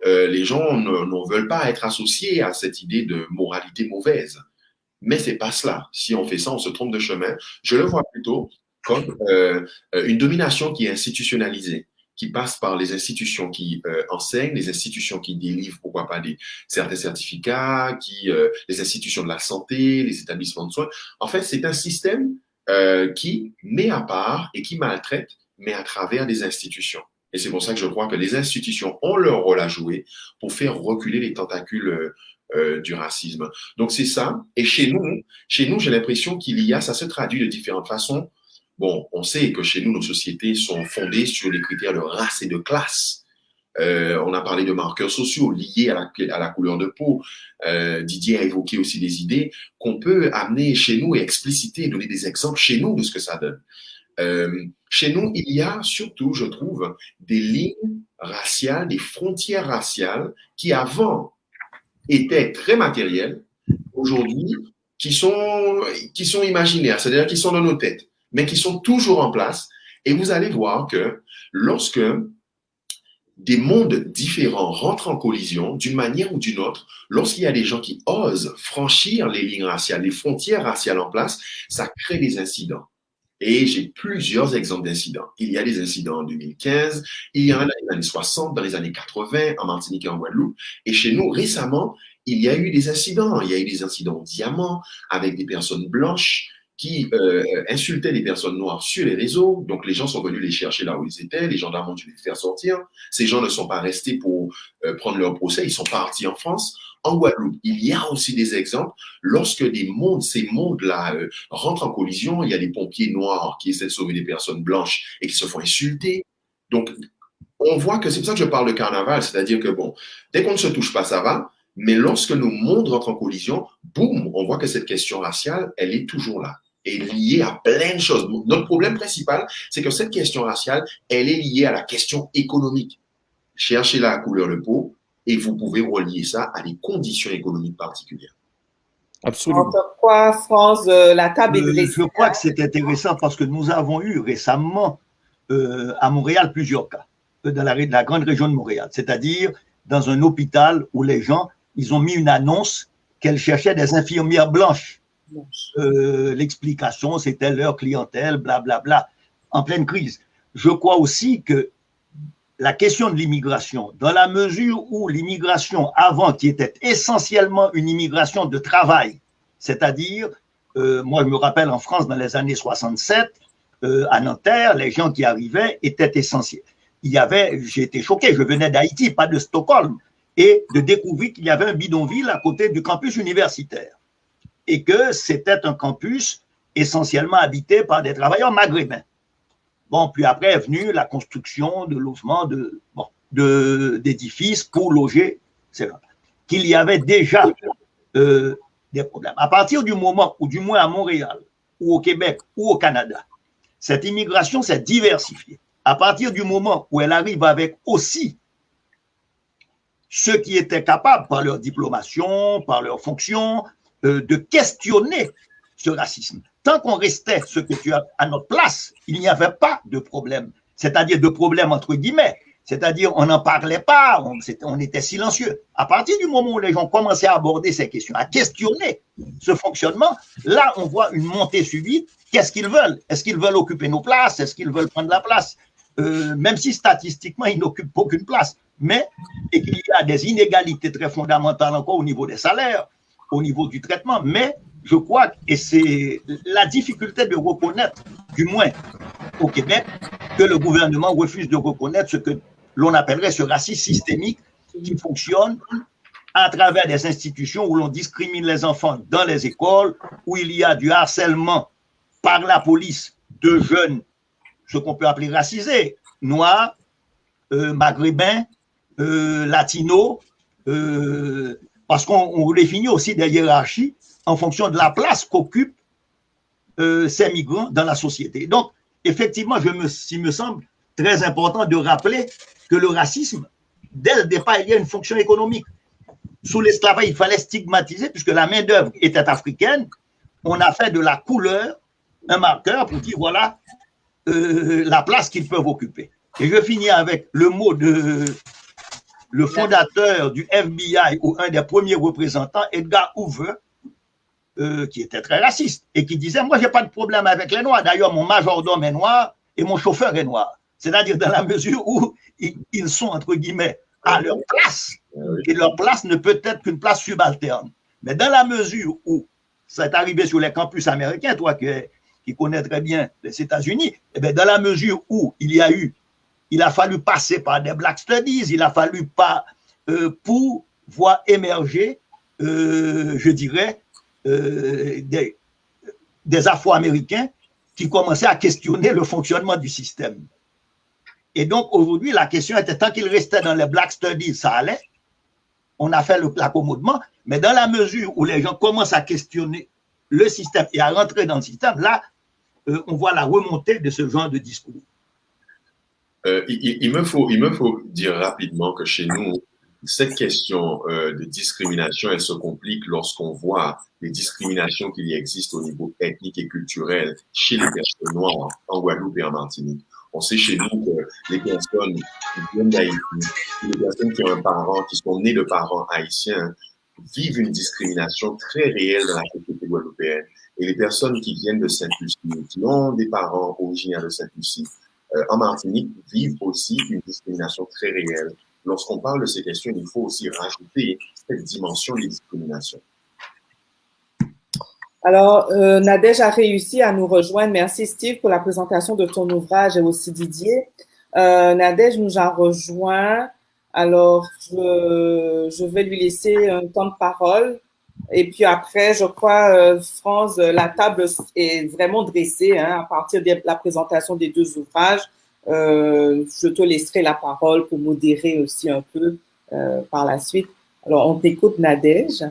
Les gens ne veulent pas être associés à cette idée de moralité mauvaise. Mais c'est pas cela. Si on fait ça, on se trompe de chemin. Je le vois plutôt comme une domination qui est institutionnalisée, qui passe par les institutions qui enseignent, les institutions qui délivrent, pourquoi pas, certains certificats, les institutions de la santé, les établissements de soins. En fait, c'est un système qui met à part et qui maltraite, mais à travers des institutions. Et c'est pour ça que je crois que les institutions ont leur rôle à jouer pour faire reculer les tentacules du racisme. Donc, c'est ça. Et chez nous, j'ai l'impression ça se traduit de différentes façons. Bon, on sait que chez nous, nos sociétés sont fondées sur les critères de race et de classe. On a parlé de marqueurs sociaux liés à la couleur de peau. Didier a évoqué aussi des idées qu'on peut amener chez nous et expliciter, donner des exemples chez nous de ce que ça donne. Chez nous, il y a surtout, je trouve, des lignes raciales, des frontières raciales qui avant étaient très matérielles, aujourd'hui, qui sont imaginaires, c'est-à-dire qui sont dans nos têtes, mais qui sont toujours en place. Et vous allez voir que lorsque des mondes différents rentrent en collision d'une manière ou d'une autre, lorsqu'il y a des gens qui osent franchir les lignes raciales, les frontières raciales en place, ça crée des incidents. Et j'ai plusieurs exemples d'incidents. Il y a des incidents en 2015, il y en a dans les années 60, dans les années 80, en Martinique et en Guadeloupe. Et chez nous, récemment, il y a eu des incidents. Il y a eu des incidents au diamant avec des personnes blanches qui insultaient les personnes noires sur les réseaux. Donc, les gens sont venus les chercher là où ils étaient. Les gendarmes ont dû les faire sortir. Ces gens ne sont pas restés pour prendre leur procès. Ils sont partis en France. En Guadeloupe, il y a aussi des exemples lorsque ces mondes-là rentrent en collision. Il y a des pompiers noirs qui essaient de sauver des personnes blanches et qui se font insulter. Donc, on voit que c'est pour ça que je parle de carnaval, c'est-à-dire que bon, dès qu'on ne se touche pas, ça va. Mais lorsque nos mondes rentrent en collision, boum, on voit que cette question raciale, elle est toujours là. Et liée à plein de choses. Notre problème principal, c'est que cette question raciale, elle est liée à la question économique. Cherchez la couleur de peau et vous pouvez relier ça à des conditions économiques particulières. Absolument. Pourquoi, France, la table est dressée? Je crois que c'est intéressant parce que nous avons eu récemment à Montréal plusieurs cas, dans la grande région de Montréal. C'est-à-dire dans un hôpital où les gens, ils ont mis une annonce qu'elles cherchaient des infirmières blanches. L'explication, c'était leur clientèle, blablabla, en pleine crise. Je crois aussi que la question de l'immigration, dans la mesure où l'immigration avant, qui était essentiellement une immigration de travail, c'est-à-dire, moi je me rappelle en France dans les années 67, à Nanterre, les gens qui arrivaient étaient essentiels. J'ai été choqué, je venais d'Haïti, pas de Stockholm, et de découvrir qu'il y avait un bidonville à côté du campus universitaire et que c'était un campus essentiellement habité par des travailleurs maghrébins. Bon, puis après est venue la construction de logements, d'édifices pour loger, etc. Qu'il y avait déjà des problèmes. À partir du moment où, du moins à Montréal, ou au Québec, ou au Canada, cette immigration s'est diversifiée. À partir du moment où elle arrive avec aussi ceux qui étaient capables, par leur diplomation, par leur fonction, de questionner ce racisme. Tant qu'on restait ce que tu as à notre place, il n'y avait pas de problème. C'est-à-dire de problème entre guillemets. C'est-à-dire on n'en parlait pas, on était silencieux. À partir du moment où les gens commençaient à aborder ces questions, à questionner ce fonctionnement, là on voit une montée subite. Qu'est-ce qu'ils veulent? Est-ce qu'ils veulent occuper nos places? Est-ce qu'ils veulent prendre la place? Même si statistiquement ils n'occupent aucune place. Mais et qu'il y a des inégalités très fondamentales encore au niveau des salaires, au niveau du traitement, mais je crois, et c'est la difficulté de reconnaître, du moins au Québec, que le gouvernement refuse de reconnaître ce que l'on appellerait ce racisme systémique qui fonctionne à travers des institutions où l'on discrimine les enfants dans les écoles, où il y a du harcèlement par la police de jeunes, ce qu'on peut appeler racisés, noirs, maghrébins, latinos, parce qu'on définit aussi des hiérarchies en fonction de la place qu'occupent ces migrants dans la société. Donc, effectivement, il me semble très important de rappeler que le racisme dès le départ, il y a une fonction économique. Sous l'esclavage, il fallait stigmatiser, puisque la main-d'œuvre était africaine. On a fait de la couleur un marqueur pour dire voilà la place qu'ils peuvent occuper. Et je finis avec le mot de le fondateur du FBI ou un des premiers représentants, Edgar Hoover, qui était très raciste et qui disait moi, j'ai pas de problème avec les Noirs. D'ailleurs, mon majordome est noir et mon chauffeur est noir. C'est-à-dire dans la mesure où ils sont, entre guillemets, à leur place. Et leur place ne peut être qu'une place subalterne. Mais dans la mesure où ça est arrivé sur les campus américains, toi qui connais très bien les États-Unis, eh bien, dans la mesure où il a fallu passer par des Black Studies, il a fallu pour voir émerger, je dirais, des Afro-Américains qui commençaient à questionner le fonctionnement du système. Et donc, aujourd'hui, la question était, tant qu'il restait dans les Black Studies, ça allait. On a fait l'accommodement. Mais dans la mesure où les gens commencent à questionner le système et à rentrer dans le système, là, on voit la remontée de ce genre de discours. Il me faut dire rapidement que chez nous, cette question de discrimination, elle se complique lorsqu'on voit les discriminations qu'il y existe au niveau ethnique et culturel chez les personnes noires en Guadeloupe et en Martinique. On sait chez nous que les personnes qui viennent d'Haïti, les personnes qui ont un parent, qui sont nés de parents haïtiens, vivent une discrimination très réelle dans la société guadeloupéenne. Et les personnes qui viennent de Sainte-Lucie, qui ont des parents originaires de Sainte-Lucie, en Martinique, vivent aussi une discrimination très réelle. Lorsqu'on parle de ces questions, il faut aussi rajouter cette dimension des discriminations. Alors, Nadège a réussi à nous rejoindre. Merci Steve pour la présentation de ton ouvrage et aussi Didier. Nadège nous a rejoint. Alors, je vais lui laisser un temps de parole. Et puis après, je crois, France, la table est vraiment dressée à partir de la présentation des deux ouvrages. Je te laisserai la parole pour modérer aussi un peu par la suite. Alors, on t'écoute, Nadège.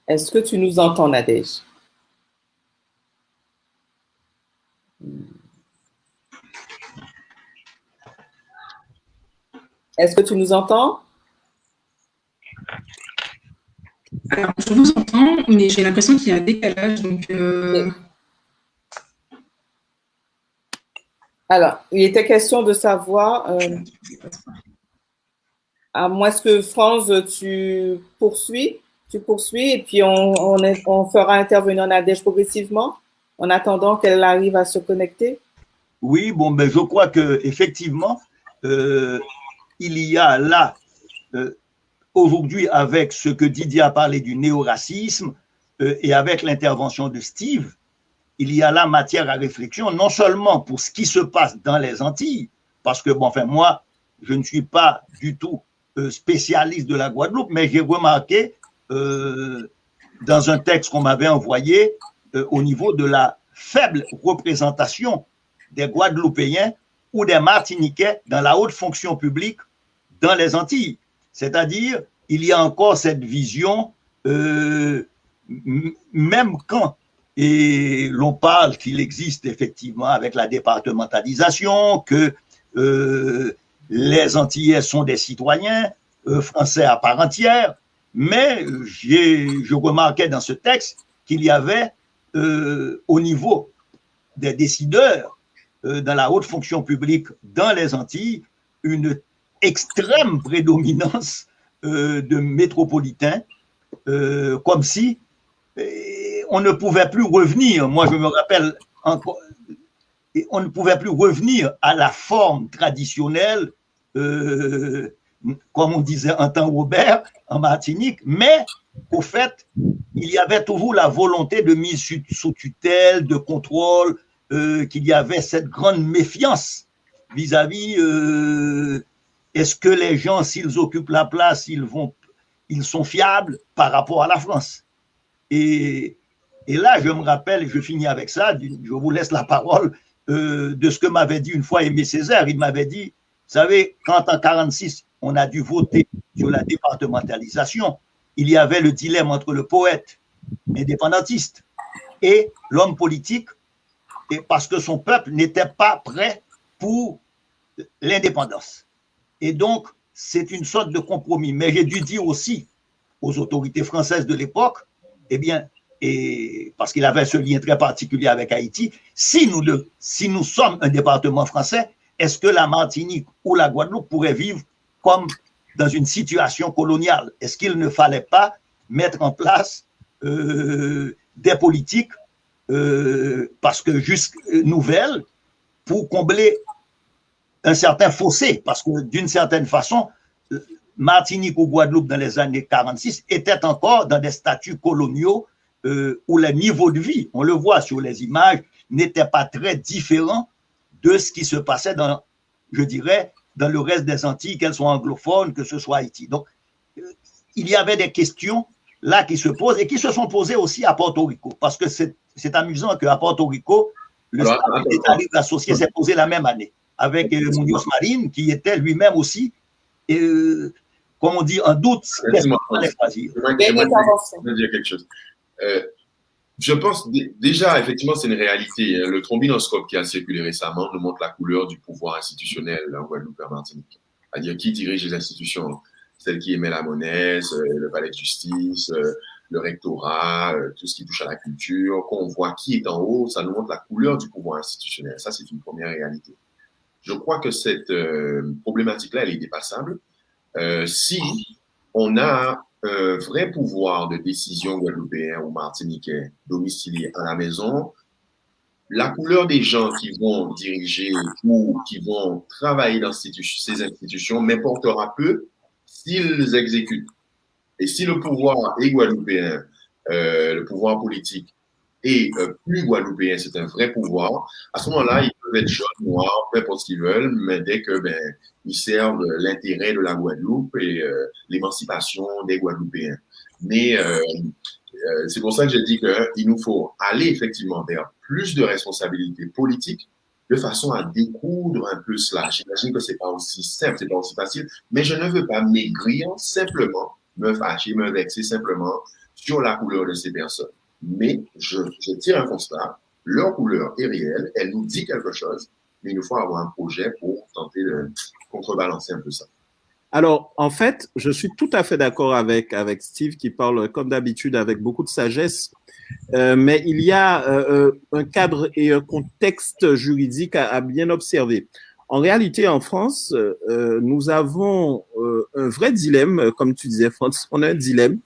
Est-ce que tu nous entends, Nadège? Est-ce que tu nous entends? Alors, je vous entends, mais j'ai l'impression qu'il y a un décalage. Donc, Alors, il était question de savoir, à moins que France, tu poursuis et puis on fera intervenir Nadège progressivement en attendant qu'elle arrive à se connecter. Oui, bon, ben, je crois qu'effectivement, il y a là, aujourd'hui, avec ce que Didier a parlé du néo-racisme et avec l'intervention de Steve, il y a là matière à réflexion, non seulement pour ce qui se passe dans les Antilles, parce que, bon, enfin, moi, je ne suis pas du tout spécialiste de la Guadeloupe, mais j'ai remarqué dans un texte qu'on m'avait envoyé au niveau de la faible représentation des Guadeloupéens ou des Martiniquais dans la haute fonction publique dans les Antilles. C'est-à-dire, il y a encore cette vision, même quand l'on parle qu'il existe effectivement avec la départementalisation, que les Antillais sont des citoyens français à part entière, mais je remarquais dans ce texte qu'il y avait au niveau des décideurs dans la haute fonction publique dans les Antilles une extrême prédominance de métropolitains, comme si on ne pouvait plus revenir. Moi, je me rappelle encore, on ne pouvait plus revenir à la forme traditionnelle, comme on disait en temps Robert, en Martinique, mais au fait, il y avait toujours la volonté de mise sous tutelle, de contrôle, qu'il y avait cette grande méfiance vis-à-vis est-ce que les gens, s'ils occupent la place, ils sont fiables par rapport à la France. Et là, je me rappelle, je finis avec ça, je vous laisse la parole, de ce que m'avait dit une fois Aimé Césaire. Il m'avait dit, vous savez, quand en 1946, on a dû voter sur la départementalisation, il y avait le dilemme entre le poète indépendantiste et l'homme politique et parce que son peuple n'était pas prêt pour l'indépendance. Et donc, c'est une sorte de compromis. Mais j'ai dû dire aussi aux autorités françaises de l'époque, eh bien, et parce qu'il avait ce lien très particulier avec Haïti, si nous sommes un département français, est-ce que la Martinique ou la Guadeloupe pourraient vivre comme dans une situation coloniale? Est-ce qu'il ne fallait pas mettre en place des politiques parce que juste nouvelles pour combler un certain fossé? Parce que d'une certaine façon, Martinique ou Guadeloupe dans les années 46 étaient encore dans des statuts coloniaux où le niveau de vie, on le voit sur les images, n'était pas très différent de ce qui se passait dans, je dirais, dans le reste des Antilles, qu'elles soient anglophones, que ce soit Haïti. Donc, il y avait des questions là qui se posent et qui se sont posées aussi à Porto Rico. Parce que c'est amusant qu'à Porto Rico, le statut d'État libre associé s'est posé la même année avec Muñoz Marín, qui était lui-même aussi, comme on dit, en doute. Je vais dire quelque chose. Je pense déjà, effectivement, c'est une réalité. Le trombinoscope qui a circulé récemment nous montre la couleur du pouvoir institutionnel en Guadeloupe et en Martinique. C'est-à-dire qui dirige les institutions, celle qui émet la monnaie, le palais de justice, le rectorat, tout ce qui touche à la culture. Quand on voit qui est en haut, ça nous montre la couleur du pouvoir institutionnel. Ça, c'est une première réalité. Je crois que cette problématique-là, elle est dépassable. Si on a un vrai pouvoir de décision guadeloupéen ou martiniquais domicilié à la maison, la couleur des gens qui vont diriger ou qui vont travailler dans ces institutions m'importera peu s'ils exécutent. Et si le pouvoir est guadeloupéen, le pouvoir politique est plus guadeloupéen, c'est un vrai pouvoir, à ce moment-là, ils peuvent être jaunes, noirs, peu importe ce qu'ils veulent, mais dès que ils servent l'intérêt de la Guadeloupe et l'émancipation des Guadeloupéens. Mais c'est pour ça que je dis qu'il nous faut aller effectivement vers plus de responsabilités politiques de façon à découdre un peu cela. J'imagine que c'est pas aussi simple, c'est pas aussi facile, mais je ne veux pas maigrir simplement, me fâcher, me vexer simplement sur la couleur de ces personnes. Mais je tire un constat, leur couleur est réelle, elle nous dit quelque chose, mais il nous faut avoir un projet pour tenter de contrebalancer un peu ça. Alors, en fait, je suis tout à fait d'accord avec Steve qui parle, comme d'habitude, avec beaucoup de sagesse, mais il y a un cadre et un contexte juridique à bien observer. En réalité, en France, nous avons un vrai dilemme, comme tu disais, France, on a un dilemme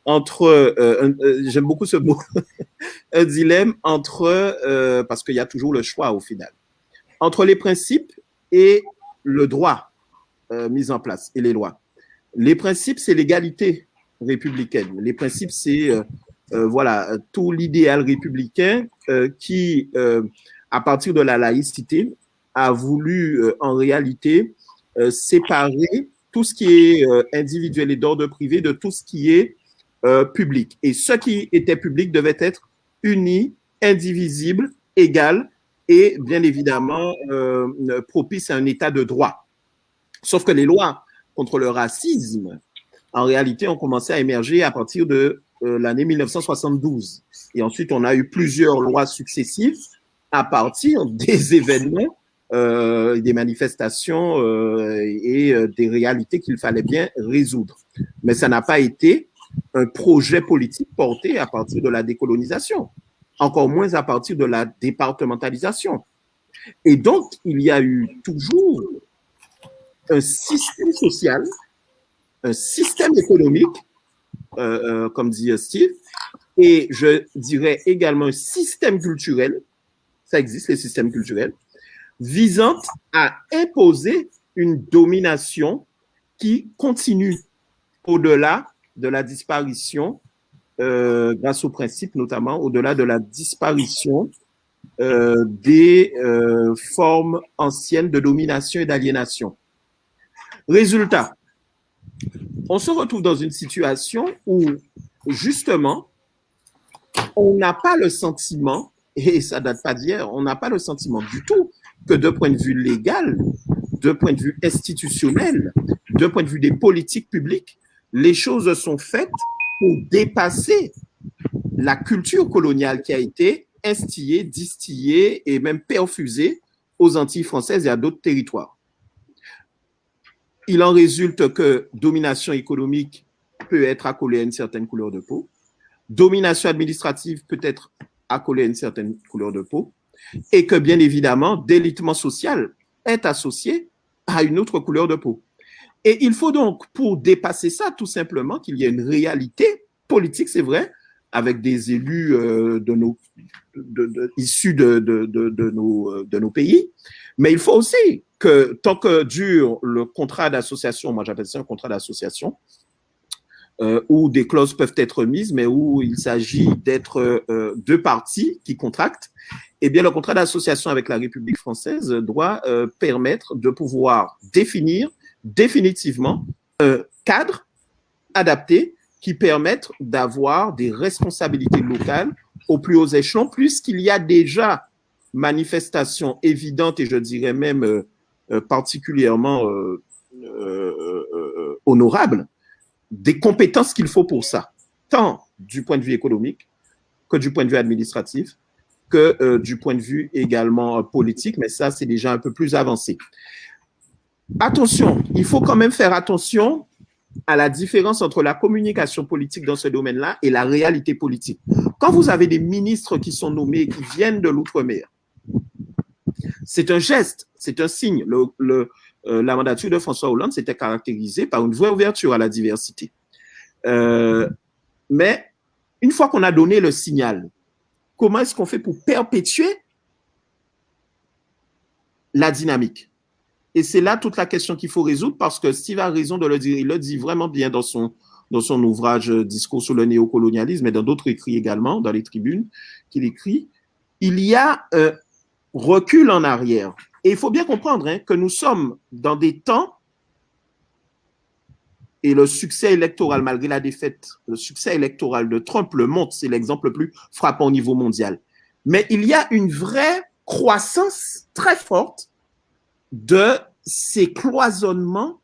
entre, j'aime beaucoup ce mot, un dilemme entre, parce qu'il y a toujours le choix au final, entre les principes et le droit mis en place et les lois. Les principes, c'est l'égalité républicaine. Les principes, c'est voilà, tout l'idéal républicain qui, à partir de la laïcité, a voulu en réalité séparer tout ce qui est individuel et d'ordre privé de tout ce qui est public. Et ce qui était public devait être uni, indivisible, égal et bien évidemment propice à un état de droit. Sauf que les lois contre le racisme, en réalité, ont commencé à émerger à partir de l'année 1972. Et ensuite, on a eu plusieurs lois successives à partir des événements, des manifestations et des réalités qu'il fallait bien résoudre. Mais ça n'a pas été un projet politique porté à partir de la décolonisation, encore moins à partir de la départementalisation. Et donc, il y a eu toujours un système social, un système économique, comme dit Steve, et je dirais également un système culturel, ça existe les systèmes culturels, visant à imposer une domination qui continue au-delà de la disparition, grâce aux principes notamment, au-delà de la disparition des formes anciennes de domination et d'aliénation. Résultat, on se retrouve dans une situation où, justement, on n'a pas le sentiment, et ça date pas d'hier, on n'a pas le sentiment du tout que de point de vue légal, de point de vue institutionnel, de point de vue des politiques publiques, les choses sont faites pour dépasser la culture coloniale qui a été instillé, distillé et même perfusé aux Antilles françaises et à d'autres territoires. Il en résulte que domination économique peut être accolée à une certaine couleur de peau, domination administrative peut être accolée à une certaine couleur de peau, et que bien évidemment, délitement social est associé à une autre couleur de peau. Et il faut donc, pour dépasser ça, tout simplement, qu'il y ait une réalité politique, c'est vrai, avec des élus issus de nos pays, mais il faut aussi que tant que dure le contrat d'association, moi j'appelle ça un contrat d'association, où des clauses peuvent être mises, mais où il s'agit d'être deux parties qui contractent, eh bien le contrat d'association avec la République française doit permettre de pouvoir définir définitivement un cadre adapté qui permette d'avoir des responsabilités locales aux plus hauts échelons, puisqu'il y a déjà manifestation évidente et je dirais même particulièrement honorable des compétences qu'il faut pour ça, tant du point de vue économique que du point de vue administratif, que du point de vue également politique, mais ça, c'est déjà un peu plus avancé. Attention, il faut quand même faire attention à la différence entre la communication politique dans ce domaine-là et la réalité politique. Quand vous avez des ministres qui sont nommés, qui viennent de l'outre-mer, c'est un geste, c'est un signe. La mandature de François Hollande s'était caractérisée par une vraie ouverture à la diversité. Mais une fois qu'on a donné le signal, comment est-ce qu'on fait pour perpétuer la dynamique? Et c'est là toute la question qu'il faut résoudre, parce que Steve a raison de le dire. Il le dit vraiment bien dans son ouvrage Discours sur le néocolonialisme, et dans d'autres écrits également, dans les tribunes qu'il écrit. Il y a un recul en arrière. Et il faut bien comprendre que nous sommes dans des temps, et le succès électoral, malgré la défaite, le succès électoral de Trump le montre, c'est l'exemple le plus frappant au niveau mondial. Mais il y a une vraie croissance très forte de ces cloisonnements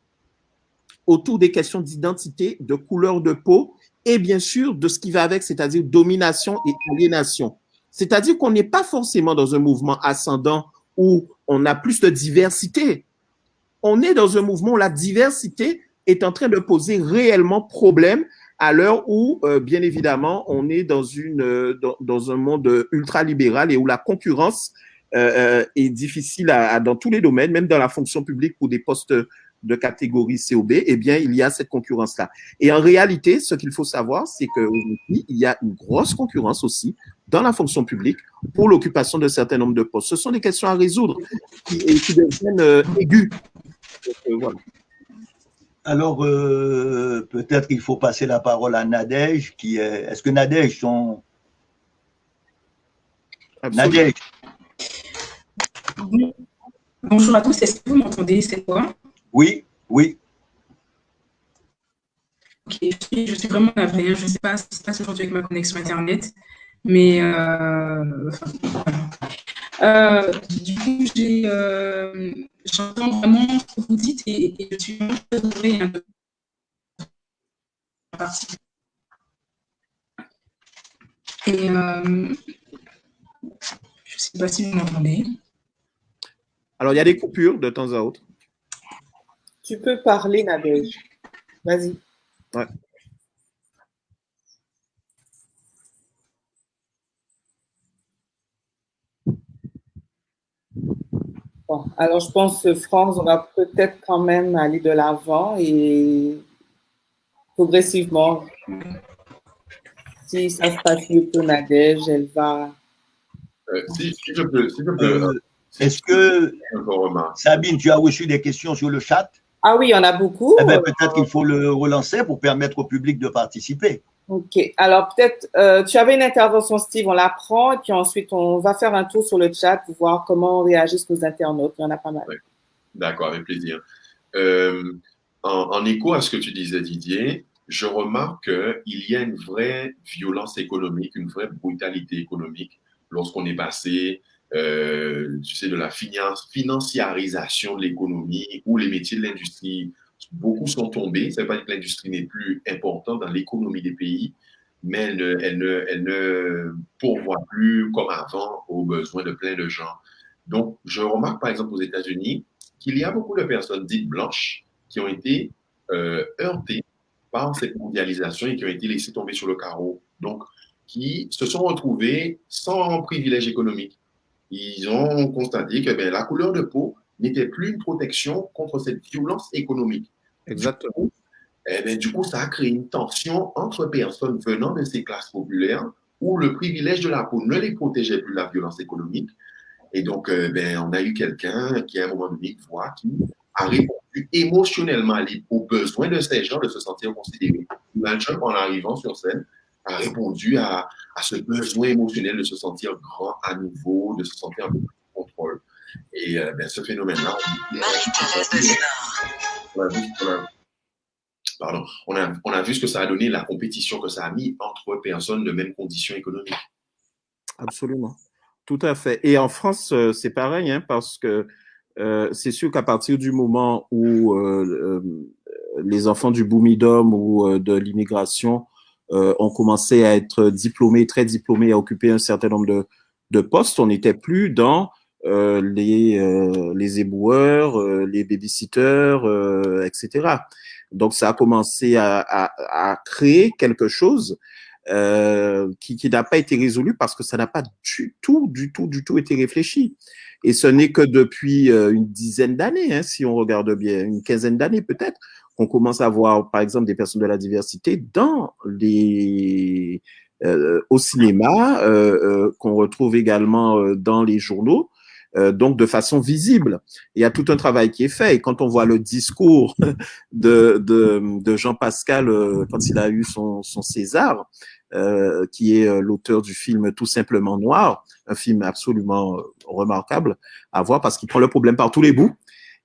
autour des questions d'identité, de couleur de peau, et bien sûr de ce qui va avec, c'est-à-dire domination et aliénation. C'est-à-dire qu'on n'est pas forcément dans un mouvement ascendant où on a plus de diversité. On est dans un mouvement où la diversité est en train de poser réellement problème à l'heure où, bien évidemment, on est dans un monde ultralibéral et où la concurrence est difficile dans tous les domaines, même dans la fonction publique pour des postes de catégorie C ou B, eh bien, il y a cette concurrence-là. Et en réalité, ce qu'il faut savoir, c'est qu'aujourd'hui, il y a une grosse concurrence aussi dans la fonction publique pour l'occupation de certains nombres de postes. Ce sont des questions à résoudre qui deviennent aiguës. Donc, voilà. Alors, peut-être qu'il faut passer la parole à Nadège, qui est... Est-ce que Nadège sont... Nadège. Bonjour à tous, est-ce que vous m'entendez cette fois? Oui, oui. Ok, je suis vraiment navrée, je ne sais pas ce qui se passe aujourd'hui avec ma connexion Internet, mais du coup, j'entends vraiment ce que vous dites et je suis vraiment très heureux de participer. Et je ne sais pas si vous m'entendez. Alors, il y a des coupures de temps à autre. Tu peux parler, Nadège. Vas-y. Ouais. Bon, alors je pense, France, on va peut-être quand même aller de l'avant et progressivement, si ça se passe mieux que Nadège, elle va... Si je peux. Est-ce que, Sabine, tu as reçu des questions sur le chat? Ah oui, il y en a beaucoup. Eh bien, peut-être qu'il faut le relancer pour permettre au public de participer. Ok, alors peut-être, tu avais une intervention, Steve, on la prend et puis ensuite on va faire un tour sur le chat pour voir comment réagissent nos internautes. Il y en a pas mal. Oui. D'accord, avec plaisir. En écho à ce que tu disais, Didier, je remarque qu'il y a une vraie violence économique, une vraie brutalité économique lorsqu'on est passé, tu sais, de la financiarisation de l'économie où les métiers de l'industrie, beaucoup sont tombés. Ça ne veut pas dire que l'industrie n'est plus importante dans l'économie des pays, mais elle ne pourvoit plus comme avant aux besoins de plein de gens. Donc, je remarque par exemple aux États-Unis qu'il y a beaucoup de personnes dites blanches qui ont été heurtées par cette mondialisation et qui ont été laissées tomber sur le carreau. Donc, qui se sont retrouvées sans privilège économique. Ils ont constaté que la couleur de peau n'était plus une protection contre cette violence économique. Exactement. Du coup, ça a créé une tension entre personnes venant de ces classes populaires où le privilège de la peau ne les protégeait plus de la violence économique. Et donc, on a eu quelqu'un qui, à un moment donné, qui a répondu émotionnellement aux besoins de ces gens de se sentir considérés. Donald Trump, en arrivant sur scène, a répondu à ce besoin émotionnel de se sentir grand à nouveau, de se sentir un peu plus contrôle. Et ce phénomène-là, on a vu ce que ça a donné, la compétition que ça a mis entre personnes de même condition économique. Absolument. Tout à fait. Et en France, c'est pareil, hein, parce que c'est sûr qu'à partir du moment où les enfants du boomidom ou de l'immigration ont commencé à être diplômés, très diplômés, à occuper un certain nombre de postes, on n'était plus dans les éboueurs, les babysitters, etc. Donc, ça a commencé à créer quelque chose qui n'a pas été résolu parce que ça n'a pas du tout été réfléchi. Et ce n'est que depuis une dizaine d'années, hein, si on regarde bien, une quinzaine d'années peut-être, qu'on commence à voir, par exemple, des personnes de la diversité au cinéma, qu'on retrouve également dans les journaux, donc de façon visible. Il y a tout un travail qui est fait. Et quand on voit le discours de Jean Pascal quand il a eu son César, qui est l'auteur du film Tout simplement noir, un film absolument remarquable à voir parce qu'il prend le problème par tous les bouts,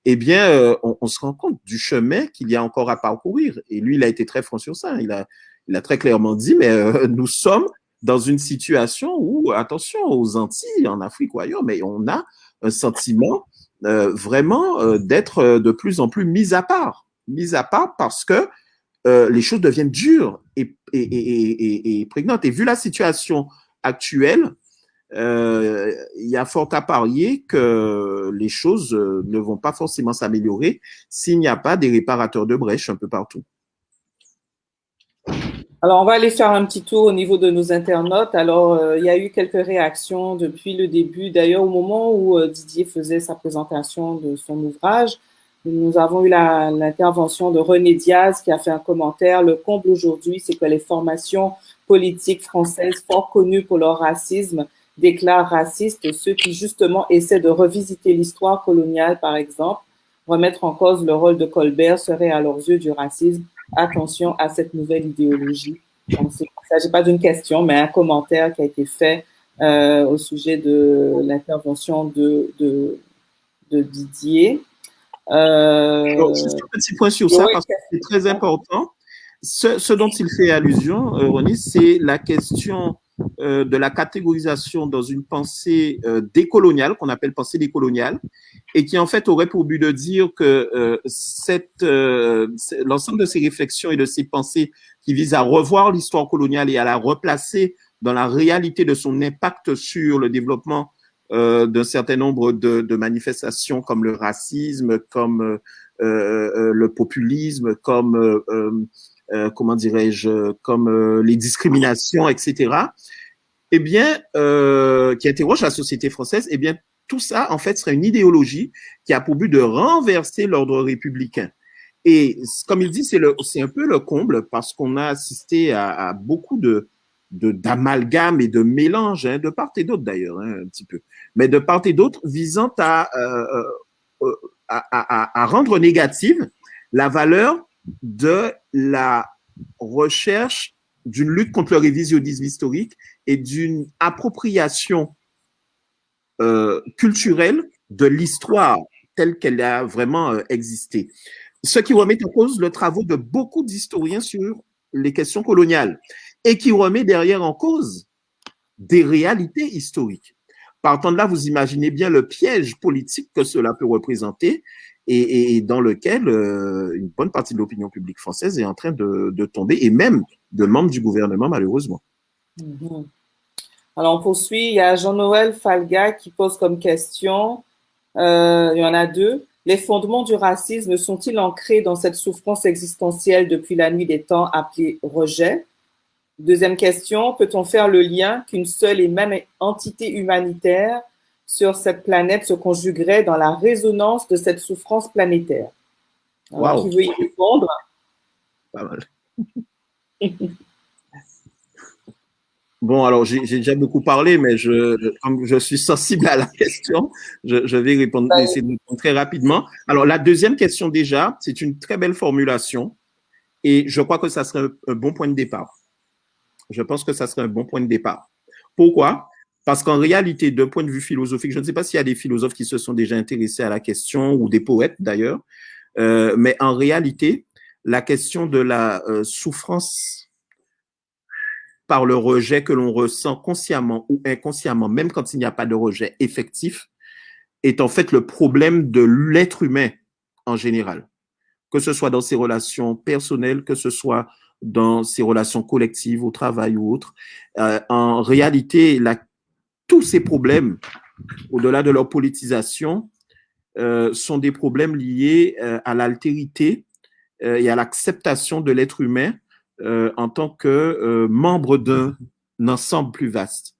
eh bien, on se rend compte du chemin qu'il y a encore à parcourir. Et lui, il a été très franc sur ça. Il a très clairement dit, mais nous sommes dans une situation où, attention, aux Antilles, en Afrique ou ailleurs, mais on a un sentiment vraiment d'être de plus en plus mis à part parce que les choses deviennent dures et prégnantes. Et vu la situation actuelle, il y a fort à parier que les choses ne vont pas forcément s'améliorer s'il n'y a pas des réparateurs de brèches un peu partout. Alors, on va aller faire un petit tour au niveau de nos internautes. Alors, il y a eu quelques réactions depuis le début. D'ailleurs, au moment où Didier faisait sa présentation de son ouvrage, nous avons eu l'intervention de René Diaz qui a fait un commentaire. Le comble aujourd'hui, c'est que les formations politiques françaises, fort connues pour leur racisme, déclarent racistes ceux qui, justement, essaient de revisiter l'histoire coloniale, par exemple. Remettre en cause le rôle de Colbert serait à leurs yeux du racisme. Attention à cette nouvelle idéologie. Donc, il ne s'agit pas d'une question, mais un commentaire qui a été fait au sujet de l'intervention de Didier. Juste un petit point sur ça, parce que c'est très important. Ce dont il fait allusion, Ronnie, c'est la question de la catégorisation dans une pensée décoloniale, qu'on appelle pensée décoloniale, et qui en fait aurait pour but de dire que l'ensemble de ces réflexions et de ces pensées qui visent à revoir l'histoire coloniale et à la replacer dans la réalité de son impact sur le développement d'un certain nombre de manifestations comme le racisme, comme le populisme, comme comment dirais-je, comme les discriminations, etc. Eh bien, qui interroge la société française, eh bien, tout ça, en fait, serait une idéologie qui a pour but de renverser l'ordre républicain. Et comme il dit, c'est un peu le comble parce qu'on a assisté à beaucoup d'amalgames et de mélanges, hein, de part et d'autre d'ailleurs, hein, un petit peu, mais de part et d'autre visant à rendre négative la valeur de la recherche d'une lutte contre le révisionnisme historique et d'une appropriation culturelle de l'histoire telle qu'elle a vraiment existé. Ce qui remet en cause le travail de beaucoup d'historiens sur les questions coloniales et qui remet derrière en cause des réalités historiques. Partant de là, vous imaginez bien le piège politique que cela peut représenter et dans lequel une bonne partie de l'opinion publique française est en train de tomber, et même de membres du gouvernement, malheureusement. Mhm. Alors, on poursuit. Il y a Jean-Noël Falga qui pose comme question, il y en a deux. Les fondements du racisme sont-ils ancrés dans cette souffrance existentielle depuis la nuit des temps appelée rejet? Deuxième question, peut-on faire le lien qu'une seule et même entité humanitaire sur cette planète se conjuguerait dans la résonance de cette souffrance planétaire? Alors, Wow. qui veut y répondre? Pas mal. Bon, alors j'ai déjà beaucoup parlé, mais comme je suis sensible à la question, je vais répondre, essayer de répondre très rapidement. Alors, la deuxième question déjà, c'est une très belle formulation et je crois que ça serait un bon point de départ. Je pense que ça serait un bon point de départ. Pourquoi? Parce qu'en réalité, d'un point de vue philosophique, je ne sais pas s'il y a des philosophes qui se sont déjà intéressés à la question ou des poètes d'ailleurs, mais en réalité, la question de la souffrance par le rejet que l'on ressent consciemment ou inconsciemment, même quand il n'y a pas de rejet effectif, est en fait le problème de l'être humain en général. Que ce soit dans ses relations personnelles, que ce soit dans ses relations collectives, au travail ou autre. En réalité, tous ces problèmes, au-delà de leur politisation, sont des problèmes liés à l'altérité et à l'acceptation de l'être humain en tant que membre d'un ensemble plus vaste.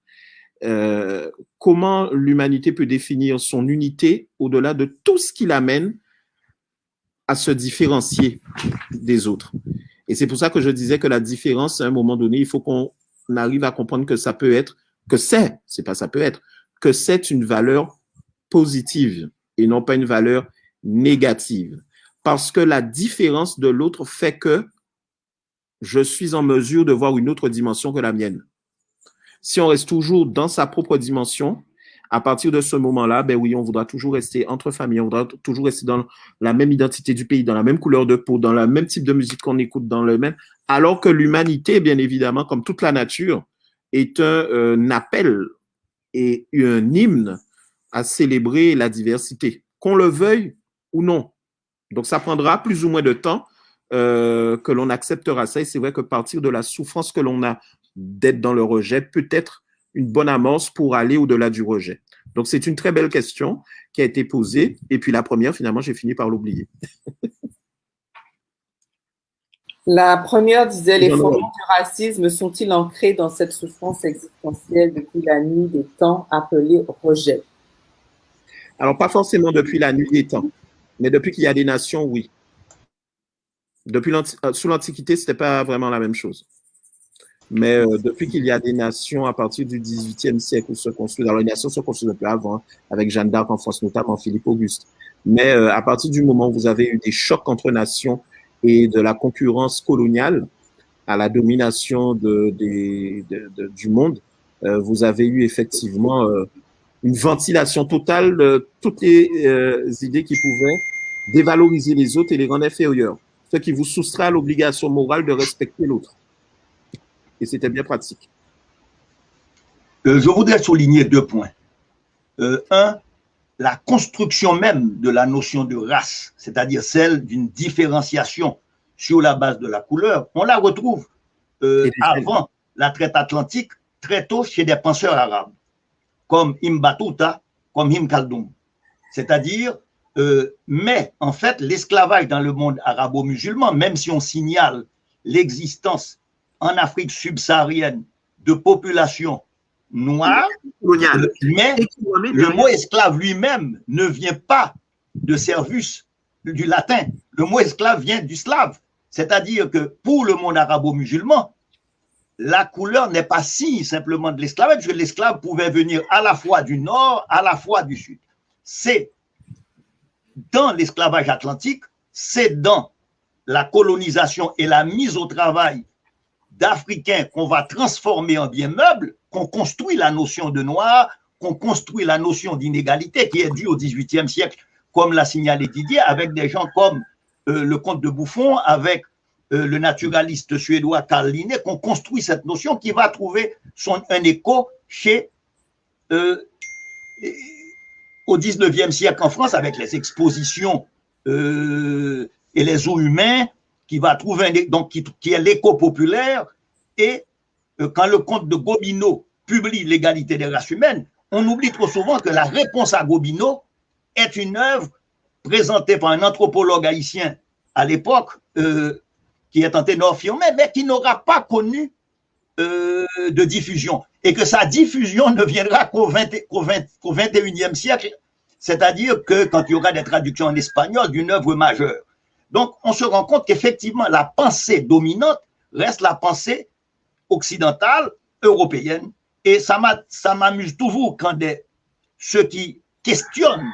Comment l'humanité peut définir son unité au-delà de tout ce qui l'amène à se différencier des autres. Et c'est pour ça que je disais que la différence, à un moment donné, il faut qu'on arrive à comprendre que ça peut être, c'est pas ça peut être, que c'est une valeur positive et non pas une valeur négative. Parce que la différence de l'autre fait que je suis en mesure de voir une autre dimension que la mienne. Si on reste toujours dans sa propre dimension, à partir de ce moment-là, ben oui, on voudra toujours rester entre familles, on voudra toujours rester dans la même identité du pays, dans la même couleur de peau, dans le même type de musique qu'on écoute, dans le même, alors que l'humanité, bien évidemment, comme toute la nature, est un appel et un hymne à célébrer la diversité, qu'on le veuille ou non. Donc, ça prendra plus ou moins de temps que l'on acceptera ça. Et c'est vrai que partir de la souffrance que l'on a d'être dans le rejet peut être une bonne amorce pour aller au-delà du rejet. Donc, c'est une très belle question qui a été posée. Et puis, la première, finalement, j'ai fini par l'oublier. La première disait, les fondements du racisme sont-ils ancrés dans cette souffrance existentielle depuis la nuit des temps appelée rejet? Alors, pas forcément depuis la nuit des temps, mais depuis qu'il y a des nations, oui. Sous l'Antiquité, ce n'était pas vraiment la même chose. Mais depuis qu'il y a des nations à partir du XVIIIe siècle où se construisent, alors les nations se construisent un peu avant, hein, avec Jeanne d'Arc en France, notamment Philippe Auguste. Mais à partir du moment où vous avez eu des chocs entre nations et de la concurrence coloniale à la domination du monde, vous avez eu effectivement une ventilation totale de toutes les idées qui pouvaient dévaloriser les autres et les rendre inférieurs, ce qui vous soustrait à l'obligation morale de respecter l'autre. Et c'était bien pratique. Je voudrais souligner 2 points. Un, la construction même de la notion de race, c'est-à-dire celle d'une différenciation sur la base de la couleur, on la retrouve avant la traite atlantique, très tôt chez des penseurs arabes, comme Ibn Battuta, comme Ibn Khaldoun. C'est-à-dire, mais en fait, l'esclavage dans le monde arabo-musulman, même si on signale l'existence en Afrique subsaharienne de populations noires, mais le mot esclave lui-même ne vient pas de servus, du latin. Le mot esclave vient du slave. C'est-à-dire que pour le monde arabo-musulman, la couleur n'est pas signe simplement de l'esclavage, parce que l'esclave pouvait venir à la fois du nord, à la fois du sud. C'est dans l'esclavage atlantique, c'est dans la colonisation et la mise au travail d'Africains qu'on va transformer en biens meubles, qu'on construit la notion de noir, qu'on construit la notion d'inégalité qui est due au XVIIIe siècle, comme l'a signalé Didier, avec des gens comme le comte de Buffon, avec le naturaliste suédois Carl Linné, qu'on construit cette notion qui va trouver un écho au XIXe siècle en France, avec les expositions et les eaux humains, qui va trouver donc qui est l'écho populaire. Et quand le comte de Gobineau publie l'égalité des races humaines, on oublie trop souvent que la réponse à Gobineau est une œuvre présentée par un anthropologue haïtien à l'époque, qui est un ténor firmé, mais qui n'aura pas connu de diffusion, et que sa diffusion ne viendra qu'au 21e siècle, c'est-à-dire que quand il y aura des traductions en espagnol d'une œuvre majeure. Donc, on se rend compte qu'effectivement, la pensée dominante reste la pensée occidentale, européenne, et ça m'amuse toujours quand ceux qui questionnent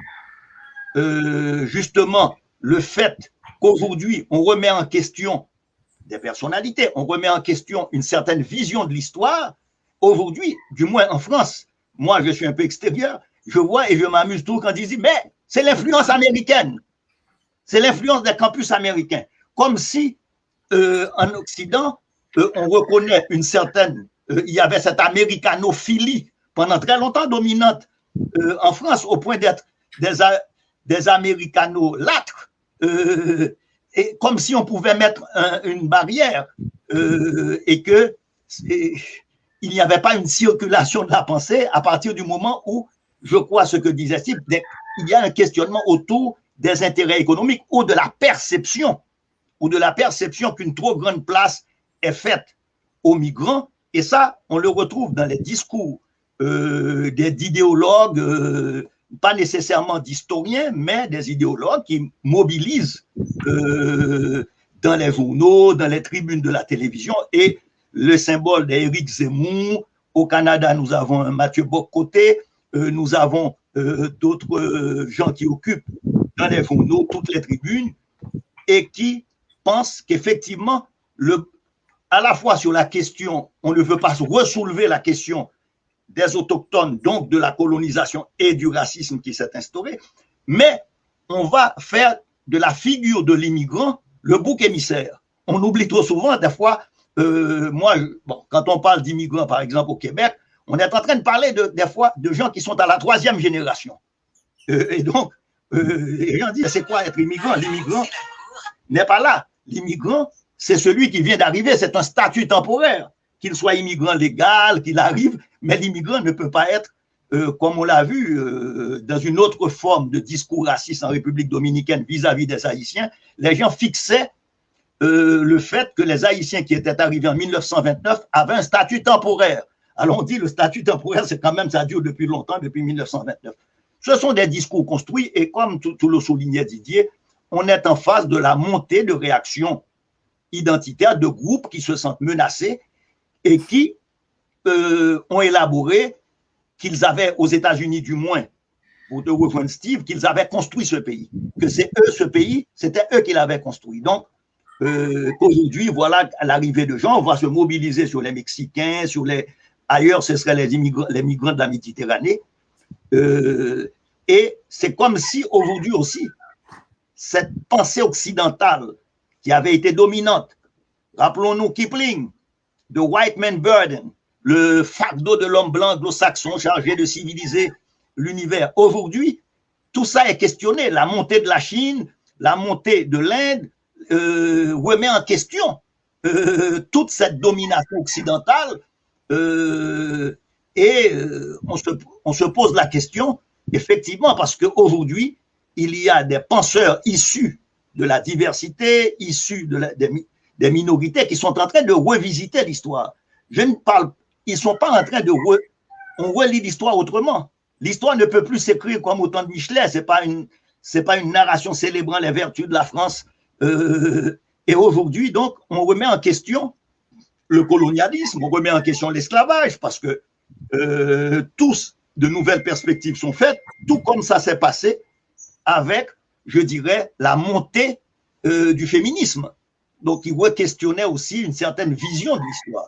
justement le fait qu'aujourd'hui, on remet en question des personnalités, on remet en question une certaine vision de l'histoire. Aujourd'hui, du moins en France, moi je suis un peu extérieur, je vois et je m'amuse toujours quand ils disent mais c'est l'influence américaine, c'est l'influence des campus américains, comme si en Occident on reconnaît une certaine, il y avait cette américanophilie pendant très longtemps dominante en France, au point d'être des américano-lâtres, et comme si on pouvait mettre une barrière et que il n'y avait pas une circulation de la pensée à partir du moment où, je crois ce que disait Steve, il y a un questionnement autour des intérêts économiques ou de la perception qu'une trop grande place est faite aux migrants. Et ça, on le retrouve dans les discours d'idéologues, pas nécessairement d'historiens, mais des idéologues qui mobilisent dans les journaux, dans les tribunes de la télévision, et le symbole d'Éric Zemmour. Au Canada, nous avons un Mathieu Bock-Côté, nous avons d'autres gens qui occupent dans les journaux toutes les tribunes et qui pensent qu'effectivement, à la fois sur la question, on ne veut pas ressoulever la question des autochtones, donc de la colonisation et du racisme qui s'est instauré, mais on va faire de la figure de l'immigrant le bouc émissaire. On oublie trop souvent, des fois, quand on parle d'immigrants, par exemple, au Québec, on est en train de parler des fois de gens qui sont à la 3e génération. Et donc, les gens disent, c'est quoi être immigrant? L'immigrant n'est pas là. L'immigrant, c'est celui qui vient d'arriver, c'est un statut temporaire. Qu'il soit immigrant légal, qu'il arrive, mais l'immigrant ne peut pas être, comme on l'a vu, dans une autre forme de discours raciste en République dominicaine vis-à-vis des Haïtiens. Les gens fixaient le fait que les Haïtiens qui étaient arrivés en 1929 avaient un statut temporaire. Alors on dit le statut temporaire, c'est quand même, ça dure depuis longtemps, depuis 1929. Ce sont des discours construits et comme tout le soulignait Didier, on est en face de la montée de réactions identitaires de groupes qui se sentent menacés et qui ont élaboré qu'ils avaient, aux États-Unis du moins, pour te rejoindre Steve, qu'ils avaient construit ce pays, que c'est eux, ce pays, c'était eux qui l'avaient construit. Donc, aujourd'hui, voilà, à l'arrivée de gens, on va se mobiliser sur les Mexicains, ailleurs, ce seraient les migrants de la Méditerranée. Et c'est comme si, aujourd'hui aussi, cette pensée occidentale qui avait été dominante, rappelons-nous Kipling, The White Man Burden, le fardeau de l'homme blanc anglo-saxon chargé de civiliser l'univers. Aujourd'hui, tout ça est questionné. La montée de la Chine, la montée de l'Inde remet en question toute cette domination occidentale et on se pose la question, effectivement, parce qu'aujourd'hui, il y a des penseurs issus de la diversité, issus des minorités qui sont en train de revisiter l'histoire. Ils ne sont pas en train on relit l'histoire autrement. L'histoire ne peut plus s'écrire comme au temps de Michelet, c'est pas une narration célébrant les vertus de la France. Et aujourd'hui, donc, on remet en question le colonialisme, on remet en question l'esclavage, parce que tous de nouvelles perspectives sont faites, tout comme ça s'est passé avec, je dirais, la montée du féminisme. Donc, il re-questionnait aussi une certaine vision de l'histoire.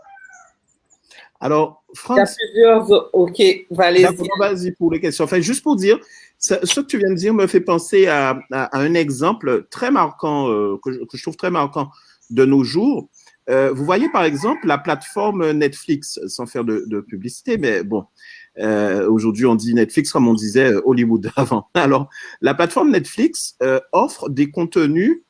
Alors, Franz, il y a plusieurs... Ok, vas-y pour les questions. Enfin, juste pour dire, ce que tu viens de dire me fait penser à un exemple très marquant, que je trouve très marquant de nos jours. Vous voyez, par exemple, la plateforme Netflix, sans faire de publicité, mais bon, Aujourd'hui, on dit Netflix comme on disait Hollywood avant. Alors, la plateforme Netflix offre des contenus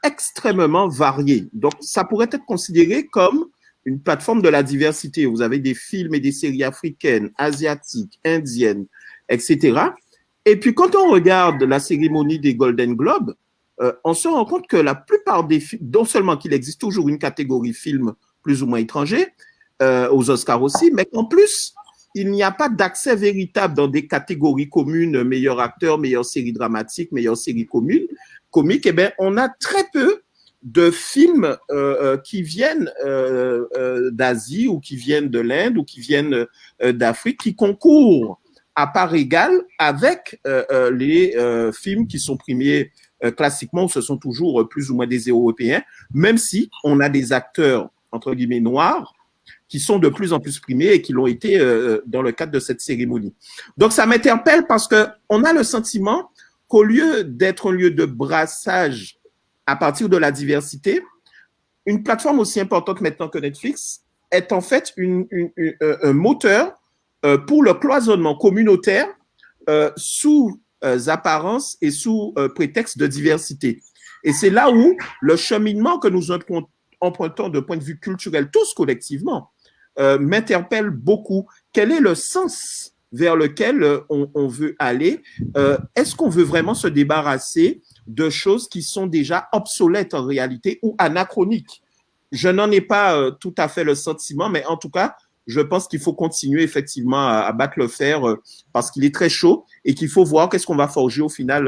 extrêmement variés. Donc, ça pourrait être considéré comme une plateforme de la diversité. Vous avez des films et des séries africaines, asiatiques, indiennes, etc. Et puis, quand on regarde la cérémonie des Golden Globes, on se rend compte que la plupart des films, non seulement qu'il existe toujours une catégorie film plus ou moins étranger, aux Oscars aussi, mais qu'en plus, il n'y a pas d'accès véritable dans des catégories communes, meilleur acteur, meilleure série dramatique, meilleure série comique. Eh bien, on a très peu de films qui viennent d'Asie ou qui viennent de l'Inde ou qui viennent d'Afrique, qui concourent à part égale avec les films qui sont primés classiquement, ce sont toujours plus ou moins des Européens, même si on a des acteurs, entre guillemets, noirs, qui sont de plus en plus primés et qui l'ont été dans le cadre de cette cérémonie. Donc, ça m'interpelle parce qu'on a le sentiment qu'au lieu d'être un lieu de brassage à partir de la diversité, une plateforme aussi importante maintenant que Netflix est en fait un moteur pour le cloisonnement communautaire sous apparences et sous prétexte de diversité. Et c'est là où le cheminement que nous empruntons de point de vue culturel, tous collectivement, m'interpelle beaucoup. Quel est le sens vers lequel on veut aller? Est-ce qu'on veut vraiment se débarrasser de choses qui sont déjà obsolètes en réalité ou anachroniques? Je n'en ai pas tout à fait le sentiment, mais en tout cas, je pense qu'il faut continuer effectivement à battre le fer parce qu'il est très chaud et qu'il faut voir qu'est-ce qu'on va forger au final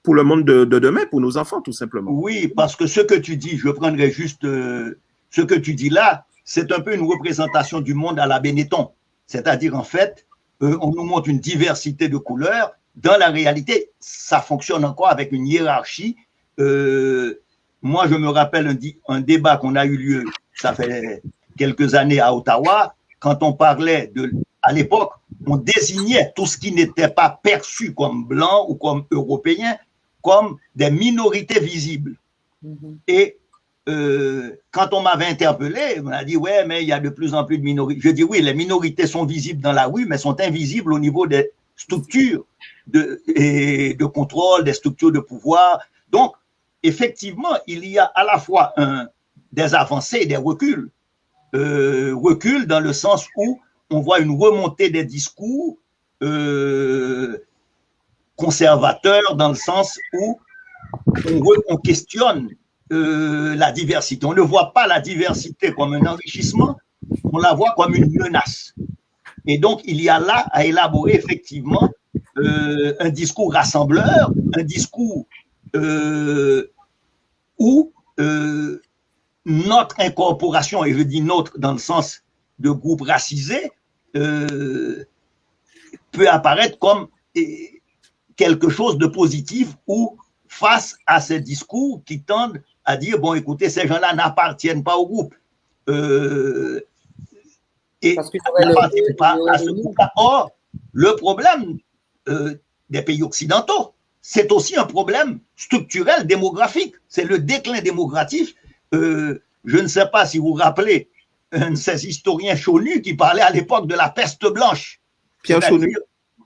pour le monde de demain, pour nos enfants tout simplement. Oui, parce que ce que tu dis, je prendrais juste ce que tu dis là, c'est un peu une représentation du monde à la Benetton. C'est-à-dire en fait, on nous montre une diversité de couleurs. Dans la réalité, ça fonctionne encore avec une hiérarchie. Moi, je me rappelle un débat qu'on a eu lieu, ça fait quelques années à Ottawa, quand on parlait à l'époque, on désignait tout ce qui n'était pas perçu comme blanc ou comme européen comme des minorités visibles. Et quand on m'avait interpellé, on m'a dit, ouais, mais il y a de plus en plus de minorités. Je dis, oui, les minorités sont visibles dans la rue, mais sont invisibles au niveau des structures de contrôle, des structures de pouvoir. Donc, effectivement, il y a à la fois des avancées et des reculs. Recul dans le sens où on voit une remontée des discours conservateurs, dans le sens où on questionne la diversité. On ne voit pas la diversité comme un enrichissement, on la voit comme une menace. Et donc, il y a là à élaborer effectivement un discours rassembleur, un discours où notre incorporation, et je dis notre dans le sens de groupe racisé, peut apparaître comme quelque chose de positif ou face à ces discours qui tendent à dire, bon, écoutez, ces gens-là n'appartiennent pas au groupe. Et n'appartiennent pas à ce groupe-là. Or, le problème des pays occidentaux, c'est aussi un problème structurel, démographique. C'est le déclin démographique. Je ne sais pas si vous vous rappelez un de ces historiens Chonu qui parlait à l'époque de la peste blanche. Pierre Chonu.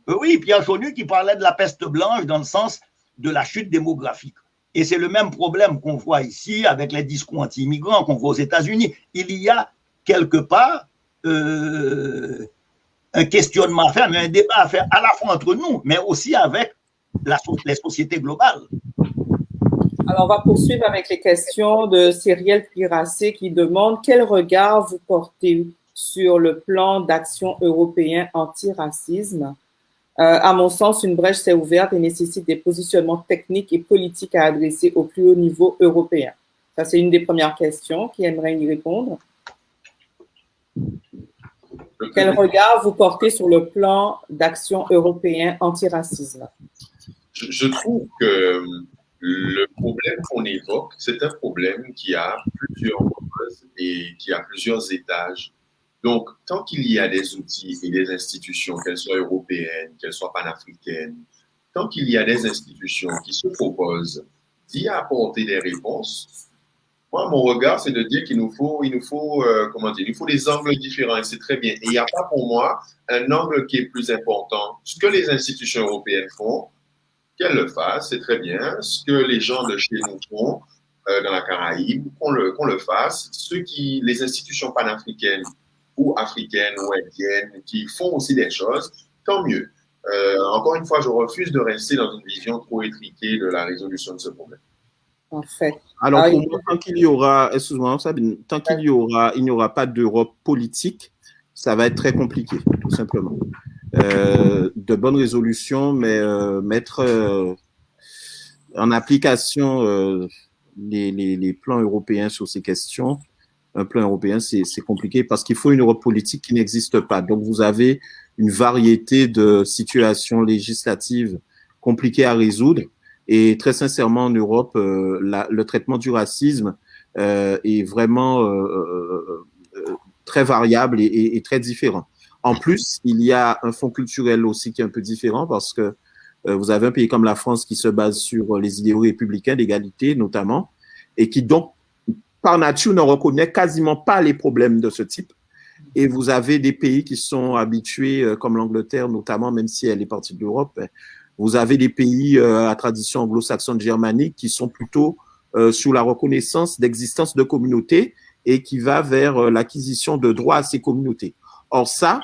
Oui, Pierre Chonu qui parlait de la peste blanche dans le sens de la chute démographique. Et c'est le même problème qu'on voit ici avec les discours anti-immigrants qu'on voit aux États-Unis. Il y a quelque part un questionnement à faire, mais un débat à faire à la fois entre nous, mais aussi avec les sociétés globales. Alors, on va poursuivre avec les questions de Cyrielle Cuirassé qui demande quel regard vous portez sur le plan d'action européen anti-racisme. À mon sens, une brèche s'est ouverte et nécessite des positionnements techniques et politiques à adresser au plus haut niveau européen. Ça, c'est une des premières questions. Qui aimerait y répondre? Quel regard vous portez sur le plan d'action européen anti-racisme? Je trouve que le problème qu'on évoque, c'est un problème qui a plusieurs causes et qui a plusieurs étages. Donc, tant qu'il y a des outils et des institutions, qu'elles soient européennes, qu'elles soient panafricaines, tant qu'il y a des institutions qui se proposent d'y apporter des réponses, Moi, mon regard, c'est de dire comment dire, il nous faut des angles différents et c'est très bien. Et il n'y a pas pour moi un angle qui est plus important. Ce que les institutions européennes font, qu'elles le fassent, c'est très bien. Ce que les gens de chez nous font dans la Caraïbe, qu'on le fasse. Les institutions panafricaines ou africaines ou indiennes qui font aussi des choses, tant mieux. Encore une fois, je refuse de rester dans une vision trop étriquée de la résolution de ce problème. Parfait. Alors, pour moi, tant qu'il y aura, excuse-moi, Sabine, tant qu'il y aura, il n'y aura pas d'Europe politique, ça va être très compliqué, tout simplement. De bonnes résolutions, mais mettre en application les plans européens sur ces questions, un plan européen, c'est compliqué parce qu'il faut une Europe politique qui n'existe pas. Donc, vous avez une variété de situations législatives compliquées à résoudre. Et très sincèrement, en Europe, le traitement du racisme est vraiment très variable et très différent. En plus, il y a un fond culturel aussi qui est un peu différent parce que vous avez un pays comme la France qui se base sur les idéaux républicains d'égalité notamment et qui donc, par nature, ne reconnaît quasiment pas les problèmes de ce type. Et vous avez des pays qui sont habitués, comme l'Angleterre notamment, même si elle est partie de l'Europe, vous avez des pays à tradition anglo-saxonne germanique qui sont plutôt sur la reconnaissance d'existence de communautés et qui va vers l'acquisition de droits à ces communautés. Or ça,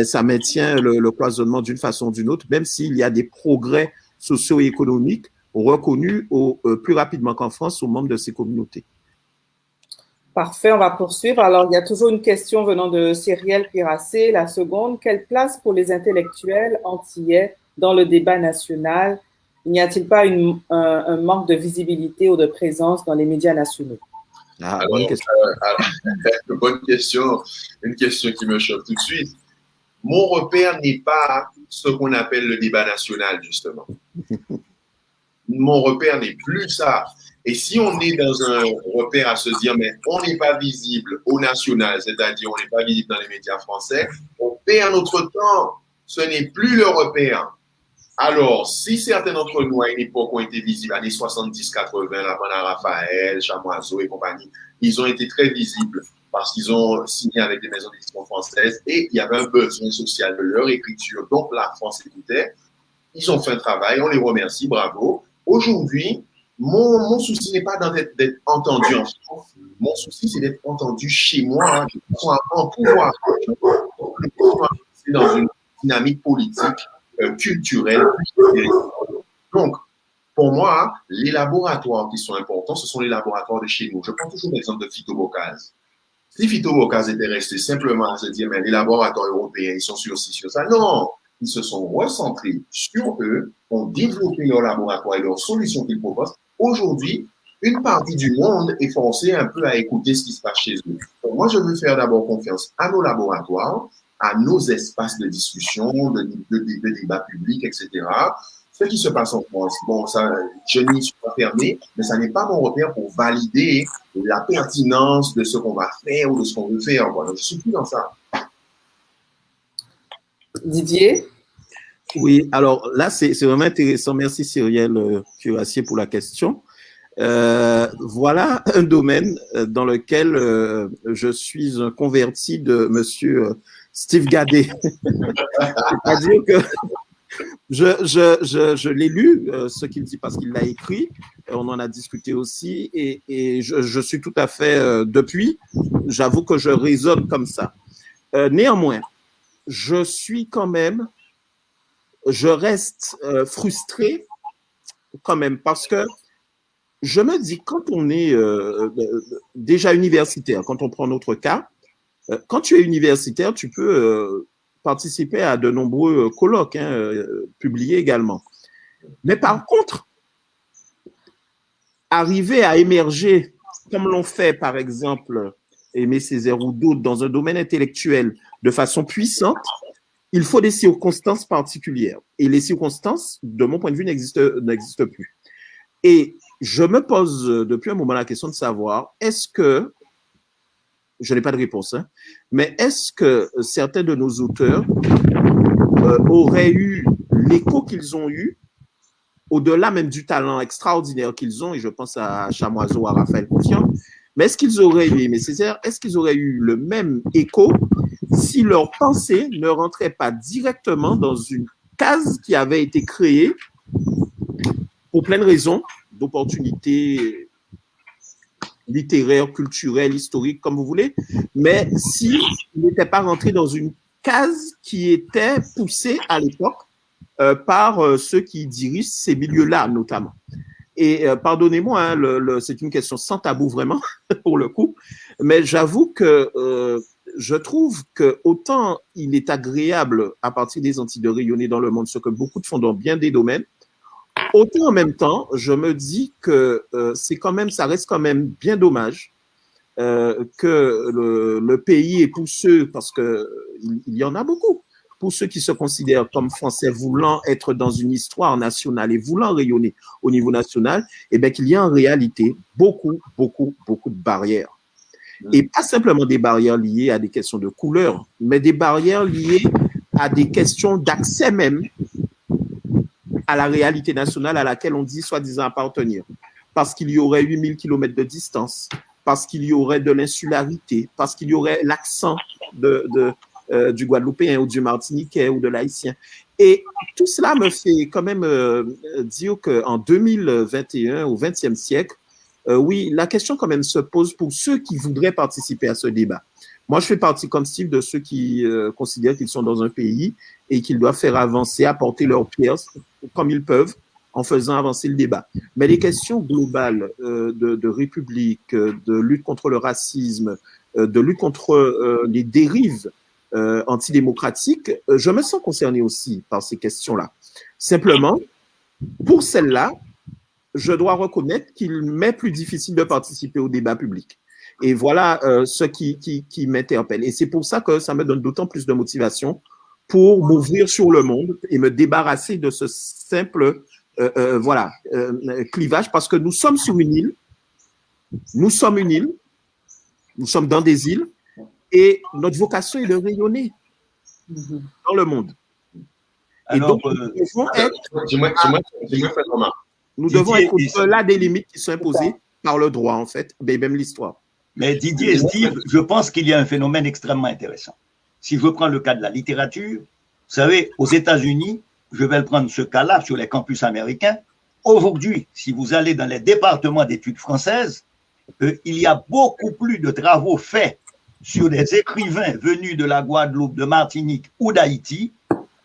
ça maintient le cloisonnement d'une façon ou d'une autre, même s'il y a des progrès socio-économiques reconnus plus rapidement qu'en France aux membres de ces communautés. Parfait, on va poursuivre. Alors, il y a toujours une question venant de Cyrielle Piracé. La seconde, quelle place pour les intellectuels antillais dans le débat national? N'y a-t-il pas un manque de visibilité ou de présence dans les médias nationaux? Bonne question. Bonne question. Une question qui me choque tout de suite. Mon repère n'est pas ce qu'on appelle le débat national, justement. Mon repère n'est plus ça. Et si on est dans un repère à se dire, mais on n'est pas visible au national, c'est-à-dire on n'est pas visible dans les médias français, on perd notre temps. Ce n'est plus le repère. Alors, si certains d'entre nous, à une époque, ont été visibles, années 70-80, la Bana Raphaël, Chamoiseau et compagnie, ils ont été très visibles parce qu'ils ont signé avec des maisons d'édition françaises et il y avait un besoin social de leur écriture. Donc, la France écoutait. Ils ont fait un travail, on les remercie, bravo. Aujourd'hui, mon souci n'est pas d'être entendu en France. Mon souci, c'est d'être entendu chez moi, en pouvoir. C'est dans une dynamique politique, culturelle. Donc, pour moi, les laboratoires qui sont importants, ce sont les laboratoires de chez nous. Je prends toujours l'exemple de Phytobocase. Si Phytobocase était resté simplement à se dire, mais les laboratoires européens, ils sont sur ci, sur ça. Non, ils se sont recentrés sur eux, ont développé leur laboratoire et leurs solutions qu'ils proposent. Aujourd'hui, une partie du monde est forcée un peu à écouter ce qui se passe chez eux. Donc, moi, je veux faire d'abord confiance à nos laboratoires, à nos espaces de discussion, de débat public, etc. Ce qui se passe en France, bon, ça, je n'y suis pas fermé, mais ça n'est pas mon repère pour valider la pertinence de ce qu'on va faire ou de ce qu'on veut faire. Voilà, je suis plus dans ça. Didier? Oui, alors là, c'est vraiment intéressant. Merci Cyrielle Curassier pour la question. Voilà un domaine dans lequel je suis un converti de monsieur Steve Gadet. C'est-à-dire que je l'ai lu, ce qu'il dit, parce qu'il l'a écrit. On en a discuté aussi. Et je suis tout à fait, depuis, j'avoue que je raisonne comme ça. Néanmoins, je reste frustré quand même parce que je me dis, quand on est déjà universitaire, quand on prend notre cas, quand tu es universitaire, tu peux participer à de nombreux colloques, publiés également. Mais par contre, arriver à émerger, comme l'ont fait par exemple Aimé Césaire ou d'autres, dans un domaine intellectuel de façon puissante, il faut des circonstances particulières. Et les circonstances, de mon point de vue, n'existent plus. Et je me pose depuis un moment la question de savoir, est-ce que, je n'ai pas de réponse, mais est-ce que certains de nos auteurs auraient eu l'écho qu'ils ont eu, au-delà même du talent extraordinaire qu'ils ont, et je pense à Chamoiseau, à Raphaël Confiant, Mais est-ce qu'ils auraient eu, Aimé Césaire, est-ce qu'ils auraient eu le même écho si leur pensée ne rentrait pas directement dans une case qui avait été créée pour plein de raisons, d'opportunités littéraires, culturelles, historiques, comme vous voulez, mais s'ils n'étaient pas rentrés dans une case qui était poussée à l'époque par ceux qui dirigent ces milieux-là, notamment. Et pardonnez-moi, hein, c'est une question sans tabou vraiment, pour le coup, mais j'avoue que je trouve que autant il est agréable à partir des Antilles de rayonner dans le monde, ce que beaucoup font dans bien des domaines, autant en même temps, je me dis que ça reste quand même bien dommage que le pays est pour ceux, parce que il y en a beaucoup, pour ceux qui se considèrent comme Français voulant être dans une histoire nationale et voulant rayonner au niveau national, eh bien qu'il y a en réalité beaucoup de barrières. Et pas simplement des barrières liées à des questions de couleur, mais des barrières liées à des questions d'accès même à la réalité nationale à laquelle on dit soi-disant appartenir. Parce qu'il y aurait 8000 km de distance, parce qu'il y aurait de l'insularité, parce qu'il y aurait l'accent du Guadeloupéen ou du Martiniquais ou de l'Haïtien. Et tout cela me fait quand même dire qu'en 2021, au XXe siècle, oui, la question quand même se pose pour ceux qui voudraient participer à ce débat. Moi, je fais partie comme Steve de ceux qui considèrent qu'ils sont dans un pays et qu'ils doivent faire avancer, apporter leur pierre comme ils peuvent en faisant avancer le débat. Mais les questions globales de république, de lutte contre le racisme, de lutte contre les dérives antidémocratiques, je me sens concerné aussi par ces questions-là. Simplement, pour celles-là, je dois reconnaître qu'il m'est plus difficile de participer au débat public. Et voilà ce qui m'interpelle. Et c'est pour ça que ça me donne d'autant plus de motivation pour m'ouvrir sur le monde et me débarrasser de ce simple clivage, parce que nous sommes sur une île, nous sommes dans des îles, et notre vocation est de rayonner dans le monde. Et alors, donc, nous devons être au-delà des limites qui sont imposées par le droit, en fait, et même l'histoire. Mais Didier et Steve, je pense qu'il y a un phénomène extrêmement intéressant. Si je prends le cas de la littérature, vous savez, aux États-Unis, je vais le prendre ce cas-là sur les campus américains. Aujourd'hui, si vous allez dans les départements d'études françaises, il y a beaucoup plus de travaux faits sur des écrivains venus de la Guadeloupe, de Martinique ou d'Haïti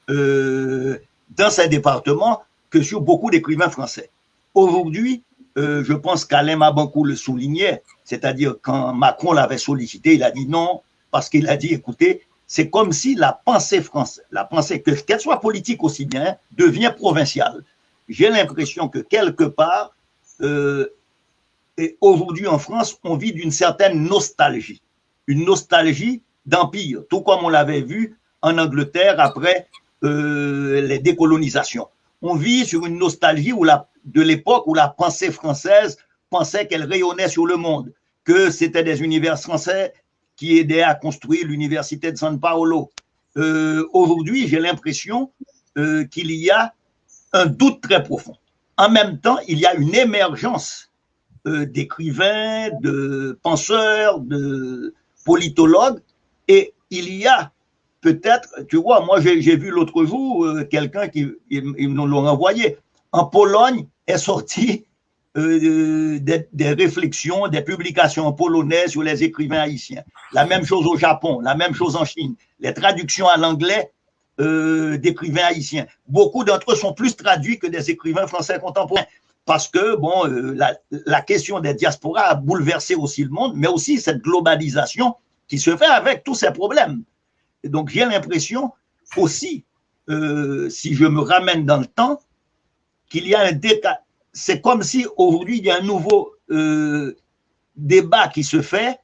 dans ces départements que sur beaucoup d'écrivains français. Aujourd'hui, je pense qu'Alain Mabanckou le soulignait, c'est-à-dire quand Macron l'avait sollicité, il a dit non, parce qu'il a dit, écoutez, c'est comme si la pensée française, la pensée, qu'elle soit politique aussi bien, devient provinciale. J'ai l'impression que quelque part, aujourd'hui en France, on vit d'une certaine nostalgie, une nostalgie d'empire, tout comme on l'avait vu en Angleterre après les décolonisations. On vit sur une nostalgie de l'époque où la pensée française pensait qu'elle rayonnait sur le monde, que c'était des universités français qui aidaient à construire l'université de San Paolo. Aujourd'hui, j'ai l'impression qu'il y a un doute très profond. En même temps, il y a une émergence d'écrivains, de penseurs, de politologues, et il y a peut-être, tu vois, moi j'ai vu l'autre jour quelqu'un qui nous l'a envoyé. En Pologne est sorti des réflexions, des publications en polonais sur les écrivains haïtiens. La même chose au Japon, la même chose en Chine. Les traductions à l'anglais d'écrivains haïtiens. Beaucoup d'entre eux sont plus traduits que des écrivains français contemporains. Parce que, bon, la question des diasporas a bouleversé aussi le monde, mais aussi cette globalisation qui se fait avec tous ces problèmes. Et donc, j'ai l'impression aussi, si je me ramène dans le temps, qu'il y a un décalage. C'est comme si aujourd'hui, il y a un nouveau débat qui se fait,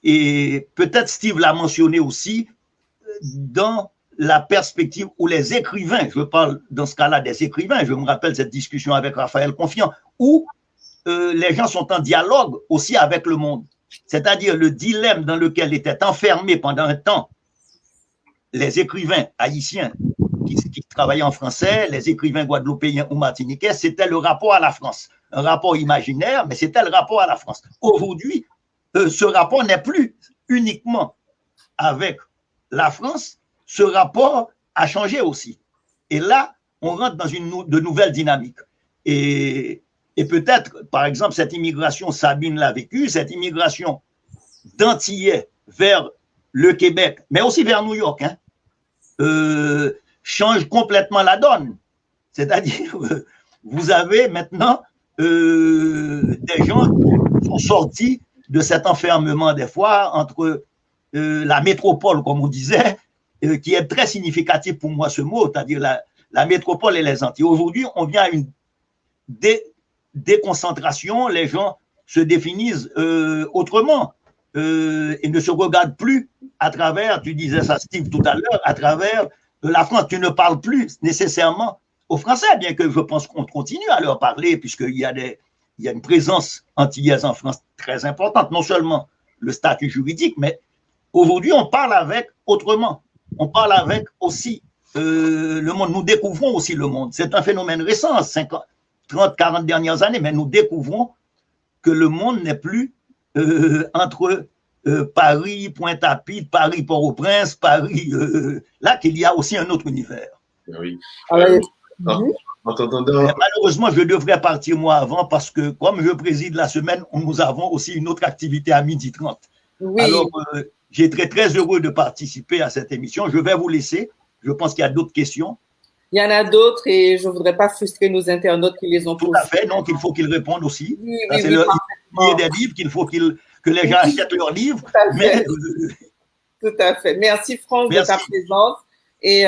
et peut-être Steve l'a mentionné aussi, dans la perspective où les écrivains, je parle dans ce cas-là des écrivains, je me rappelle cette discussion avec Raphaël Confiant, où les gens sont en dialogue aussi avec le monde. C'est-à-dire le dilemme dans lequel étaient enfermés pendant un temps les écrivains haïtiens qui travaillaient en français, les écrivains guadeloupéens ou martiniquais, c'était le rapport à la France. Un rapport imaginaire, mais c'était le rapport à la France. Aujourd'hui, ce rapport n'est plus uniquement avec la France, ce rapport a changé aussi. Et là, on rentre dans de nouvelles dynamiques. Et peut-être, par exemple, cette immigration, Sabine l'a vécu, cette immigration d'Antillais vers le Québec, mais aussi vers New York, change complètement la donne. C'est-à-dire, vous avez maintenant des gens qui sont sortis de cet enfermement des fois entre la métropole, comme on disait, qui est très significatif pour moi ce mot, c'est-à-dire la métropole et les Antilles. Aujourd'hui, on vient à une déconcentration, les gens se définissent autrement et ne se regardent plus à travers, tu disais ça Steve tout à l'heure, à travers la France. Tu ne parles plus nécessairement aux Français, bien que je pense qu'on continue à leur parler, puisqu'il y a une présence antillaise en France très importante, non seulement le statut juridique, mais aujourd'hui, on parle avec autrement. On parle avec aussi le monde. Nous découvrons aussi le monde. C'est un phénomène récent, 50, 30, 40 dernières années, mais nous découvrons que le monde n'est plus entre Paris, Pointe-à-Pitre, Paris, Port-au-Prince, Paris, là qu'il y a aussi un autre univers. Oui. En t'entendant. Malheureusement, je devrais partir moi avant parce que comme je préside la semaine, nous avons aussi une autre activité à 12h30. Oui. Alors, j'étais très heureux de participer à cette émission. Je vais vous laisser. Je pense qu'il y a d'autres questions. Il y en a d'autres et je ne voudrais pas frustrer nos internautes qui les ont posées. Tout à fait, donc il faut qu'ils répondent aussi. Oui, oui, c'est des livres qu'il faut que les gens achètent leurs livres. Tout à fait. Tout à fait. Merci France de ta présence et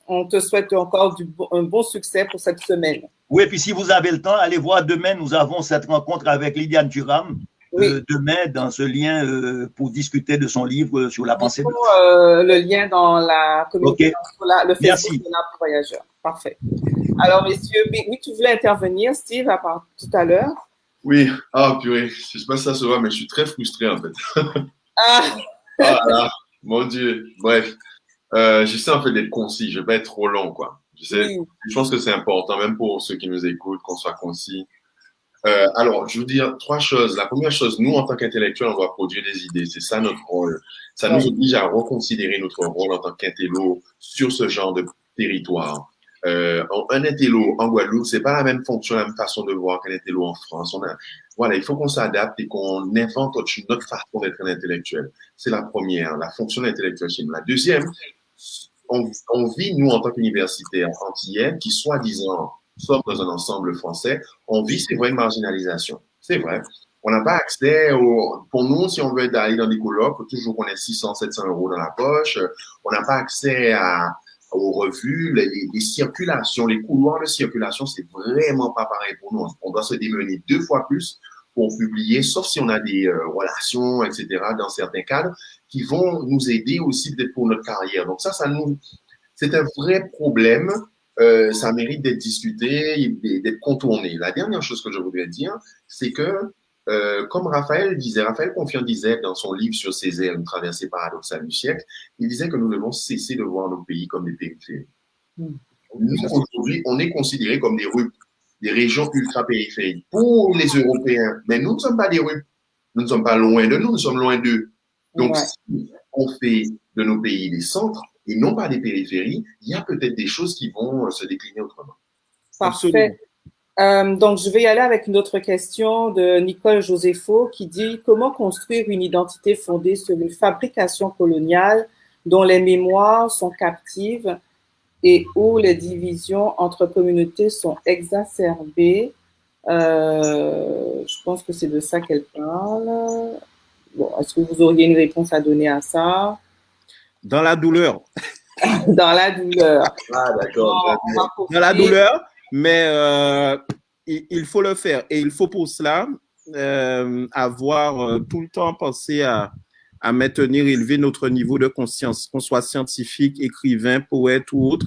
on te souhaite encore un bon succès pour cette semaine. Oui, et puis si vous avez le temps, allez voir demain, nous avons cette rencontre avec Liliane Thuram. Oui. Demain, dans ce lien pour discuter de son livre sur la pensée. Le lien dans la communauté, le Facebook de l'Arbre Voyageur. Parfait. Alors, messieurs, oui, tu voulais intervenir, Steve, à part tout à l'heure? Oui. Ah, purée, je sais pas si ça se voit, mais je suis très frustré, en fait. Ah là, mon Dieu. Bref, j'essaie en fait d'être concis. Je vais pas être trop long, quoi. Je pense que c'est important, même pour ceux qui nous écoutent, qu'on soit concis. Alors, je veux dire 3 choses. La première chose, nous, en tant qu'intellectuels, on doit produire des idées. C'est ça notre rôle. Ça nous oblige à reconsidérer notre rôle en tant qu'intello sur ce genre de territoire. Un intello en Guadeloupe, c'est pas la même fonction, la même façon de voir qu'un intello en France. Voilà, il faut qu'on s'adapte et qu'on invente notre façon d'être un intellectuel. C'est la première, la fonction d'intellectuel chez nous. La deuxième, on vit, nous, en tant qu'universitaires antillais, qui soi-disant sommes dans un ensemble français, on vit, c'est vrai, une marginalisation. C'est vrai. On n'a pas accès pour nous, si on veut aller dans des colloques, il faut toujours qu'on ait 600, 700 euros dans la poche. On n'a pas accès aux revues, les circulations, les couloirs de circulation, c'est vraiment pas pareil pour nous. On doit se démener 2 fois plus pour publier, sauf si on a des relations, etc., dans certains cadres, qui vont nous aider aussi peut-être pour notre carrière. Donc c'est un vrai problème. Ça mérite d'être discuté et d'être contourné. La dernière chose que je voudrais dire, c'est que, comme Raphaël Confiant disait dans son livre sur Césaire, une traversée paradoxale du siècle, il disait que nous devons cesser de voir nos pays comme des périphéries. Nous, aujourd'hui, on est considérés comme des RUP, des régions ultra-périphériques pour les Européens. Mais nous ne sommes pas des RUP. Nous ne sommes pas loin de nous sommes loin d'eux. Donc, si on fait de nos pays des centres, et non pas des périphéries, il y a peut-être des choses qui vont se décliner autrement. Parfait. Donc, je vais y aller avec une autre question de Nicole Josepho qui dit « Comment construire une identité fondée sur une fabrication coloniale dont les mémoires sont captives et où les divisions entre communautés sont exacerbées ?» Je pense que c'est de ça qu'elle parle. Bon, est-ce que vous auriez une réponse à donner à ça? Dans la douleur. Dans la douleur. Ah, d'accord. Dans la douleur, mais il faut le faire. Et il faut pour cela avoir tout le temps pensé à maintenir, élever notre niveau de conscience, qu'on soit scientifique, écrivain, poète ou autre.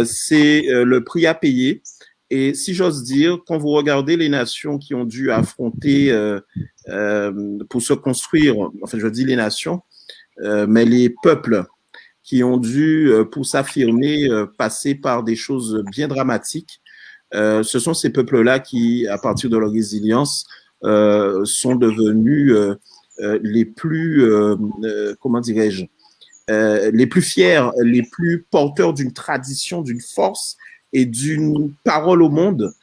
C'est le prix à payer. Et si j'ose dire, quand vous regardez les nations qui ont dû affronter pour se construire, enfin je dis les nations, mais les peuples qui ont dû, pour s'affirmer, passer par des choses bien dramatiques, ce sont ces peuples-là qui, à partir de leur résilience, sont devenus les plus, comment dirais-je, les plus fiers, les plus porteurs d'une tradition, d'une force et d'une parole au monde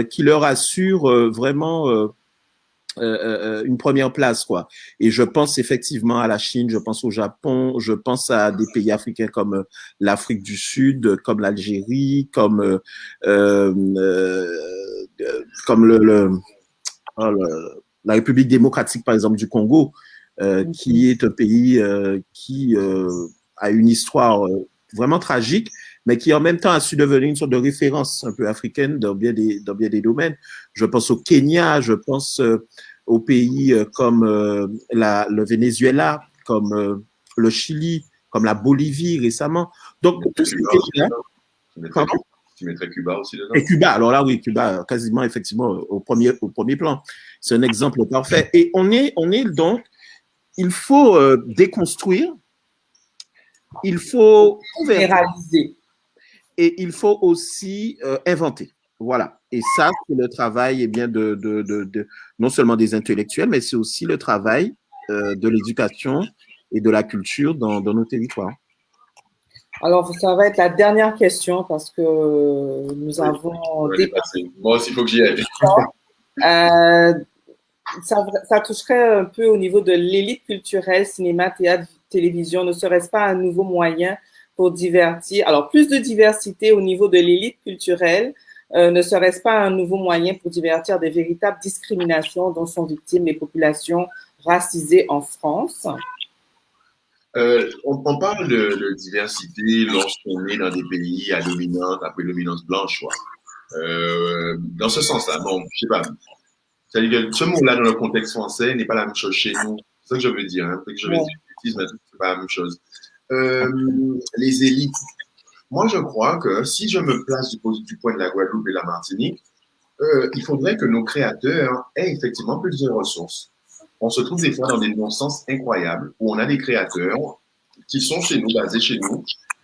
qui leur assure vraiment une première place, quoi. Et je pense effectivement à la Chine, je pense au Japon, je pense à des pays africains comme l'Afrique du Sud, comme l'Algérie, comme la République démocratique, par exemple, du Congo, qui est un pays qui a une histoire vraiment tragique, mais qui en même temps a su devenir une sorte de référence un peu africaine dans bien des domaines. Je pense au Kenya, je pense aux pays comme le Venezuela, comme le Chili, comme la Bolivie récemment. Donc, tous ces pays-là. Tu mettrais Cuba aussi dedans? Et Cuba, alors là, oui, Cuba, quasiment, effectivement, au premier plan. C'est un exemple parfait. Et on est donc, il faut déconstruire, il faut généraliser. Et il faut aussi inventer. Voilà. Et ça, c'est le travail, eh bien, non seulement des intellectuels, mais c'est aussi le travail de l'éducation et de la culture dans nos territoires. Alors, ça va être la dernière question parce que nous avons dépassé. Moi aussi, il faut que j'y aille. Ça toucherait un peu au niveau de l'élite culturelle, cinéma, théâtre, télévision. Ne serait-ce pas un nouveau moyen pour divertir? Alors, plus de diversité au niveau de l'élite culturelle, ne serait-ce pas un nouveau moyen pour divertir des véritables discriminations dont sont victimes les populations racisées en France? On parle de diversité lorsqu'on est dans des pays à prédominance blanche. Dans ce sens-là, bon, je sais pas. C'est-à-dire que ce mot-là, dans le contexte français, n'est pas la même chose chez nous. C'est ça que je veux dire. Hein. C'est que je veux dire, mais c'est pas la même chose. Les élites. Moi, je crois que si je me place du point de la Guadeloupe et de la Martinique, il faudrait que nos créateurs aient effectivement plus de ressources. On se trouve des fois dans des non-sens incroyables où on a des créateurs qui sont chez nous, basés chez nous,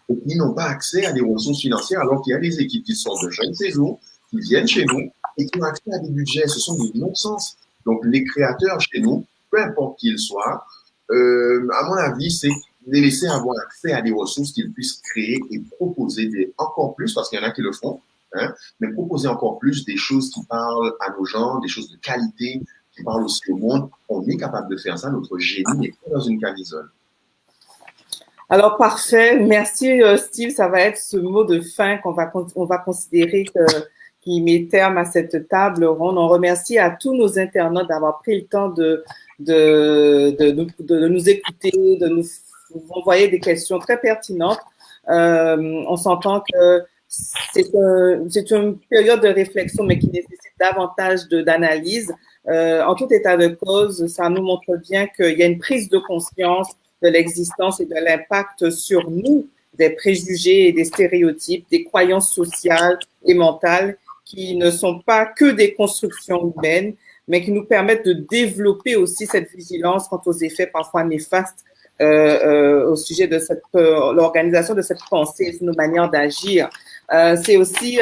et qui n'ont pas accès à des ressources financières alors qu'il y a des équipes qui sont de jeunes séjours, qui viennent chez nous et qui ont accès à des budgets. Ce sont des non-sens. Donc, les créateurs chez nous, peu importe qui ils soient, à mon avis, c'est les laisser avoir accès à des ressources qu'ils puissent créer et proposer encore plus, parce qu'il y en a qui le font, hein, mais proposer encore plus des choses qui parlent à nos gens, des choses de qualité, qui parlent aussi au monde. On est capable de faire ça. Notre génie n'est pas dans une camisole. Alors, parfait. Merci, Steve. Ça va être ce mot de fin qu'on va considérer qui met terme à cette table ronde. On remercie à tous nos internautes d'avoir pris le temps de nous écouter, de nous envoyer des questions très pertinentes. On s'entend que c'est une période de réflexion, mais qui nécessite davantage d'analyse. En tout état de cause, ça nous montre bien qu'il y a une prise de conscience de l'existence et de l'impact sur nous des préjugés et des stéréotypes, des croyances sociales et mentales qui ne sont pas que des constructions humaines, mais qui nous permettent de développer aussi cette vigilance quant aux effets parfois néfastes au sujet de l'organisation de cette pensée et de nos manières d'agir. C'est aussi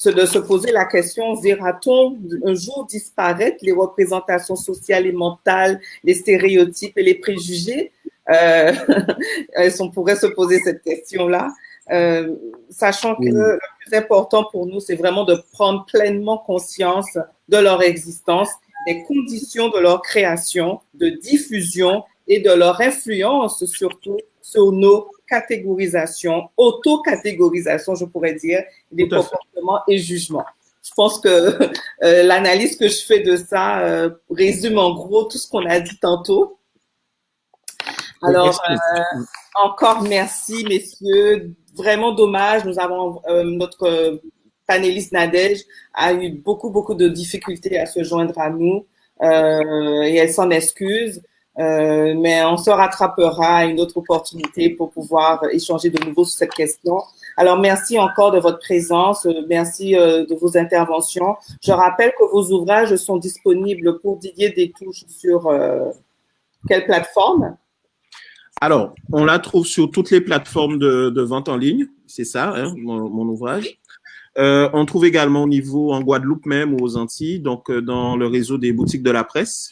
de se poser la question, verra-t-on un jour disparaître les représentations sociales et mentales, les stéréotypes et les préjugés? On pourrait se poser cette question-là, sachant que le plus important pour nous, c'est vraiment de prendre pleinement conscience de leur existence, des conditions de leur création, de diffusion et de leur influence surtout sur nos catégorisations, auto-catégorisations, je pourrais dire, des comportements et jugements. Je pense que l'analyse que je fais de ça résume en gros tout ce qu'on a dit tantôt. Alors, encore merci, messieurs. Vraiment dommage. Nous avons notre panéliste Nadège a eu beaucoup de difficultés à se joindre à nous et elle s'en excuse. Mais on se rattrapera à une autre opportunité pour pouvoir échanger de nouveau sur cette question. Alors, merci encore de votre présence, merci de vos interventions. Je rappelle que vos ouvrages sont disponibles pour Didier Destouches sur quelle plateforme? Alors, on la trouve sur toutes les plateformes de vente en ligne, c'est ça, hein, mon ouvrage. On trouve également au niveau en Guadeloupe même ou aux Antilles, donc dans le réseau des boutiques de la presse.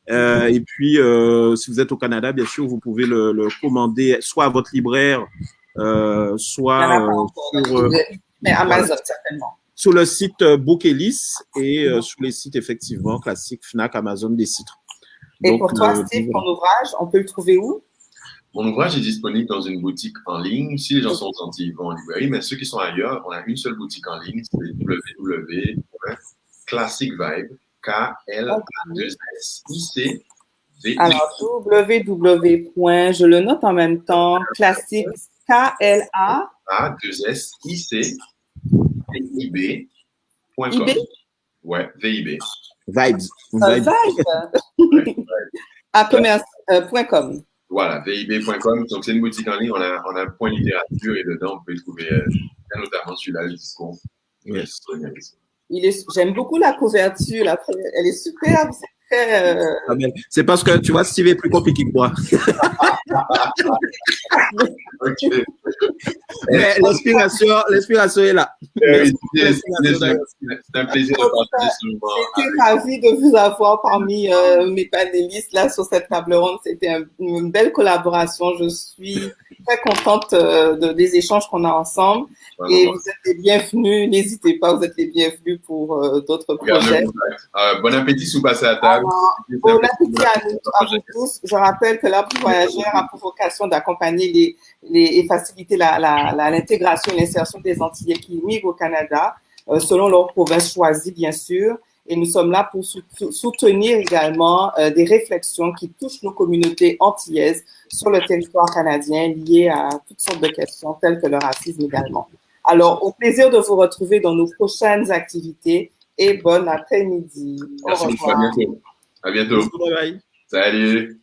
Et puis, si vous êtes au Canada, bien sûr, vous pouvez le commander soit à votre libraire, soit mais Amazon, certainement. Sur le site Bookelis et sur les sites effectivement classiques Fnac, Amazon, des sites. Et donc, pour toi, Steve, ton ouvrage, on peut le trouver où? Mon ouvrage est disponible dans une boutique en ligne. Si les gens sont aux Antilles, ils vont en librairie, mais ceux qui sont ailleurs, on a une seule boutique en ligne, c'est www.classicvibe, K-L-A-2-S-I-C. Alors, je le note en même temps, classique, K-L-A. A-2-S-I-C, VIB.com. IB? Ouais, VIB. Vibes. .com. Voilà, VIB.com. Donc, c'est une boutique en ligne. On a un point littérature et dedans, vous pouvez trouver notamment celui-là, le discours. Yes. J'aime beaucoup la couverture. Elle est superbe. C'est parce que, tu vois, Steve est plus compliqué que moi. Okay. Mais l'inspiration est là. C'est un plaisir de partager ce moment. J'étais ravie de vous avoir parmi mes panélistes là sur cette table ronde. C'était une belle collaboration. Je suis très contente des échanges qu'on a ensemble. Voilà. Et vous êtes les bienvenus. N'hésitez pas, vous êtes les bienvenus pour d'autres projets. Bon appétit si vous passez à table. Bon appétit à vous tous. Je rappelle que l'Arbre voyageur a pour vocation d'accompagner et faciliter l'intégration et l'insertion des Antillais qui migrent au Canada, selon leur province choisie, bien sûr. Et nous sommes là pour soutenir également des réflexions qui touchent nos communautés antillaises sur le territoire canadien liées à toutes sortes de questions, telles que le racisme également. Alors, au plaisir de vous retrouver dans nos prochaines activités et bon après-midi. Merci beaucoup. À bientôt. À bientôt. Bye bye. Salut.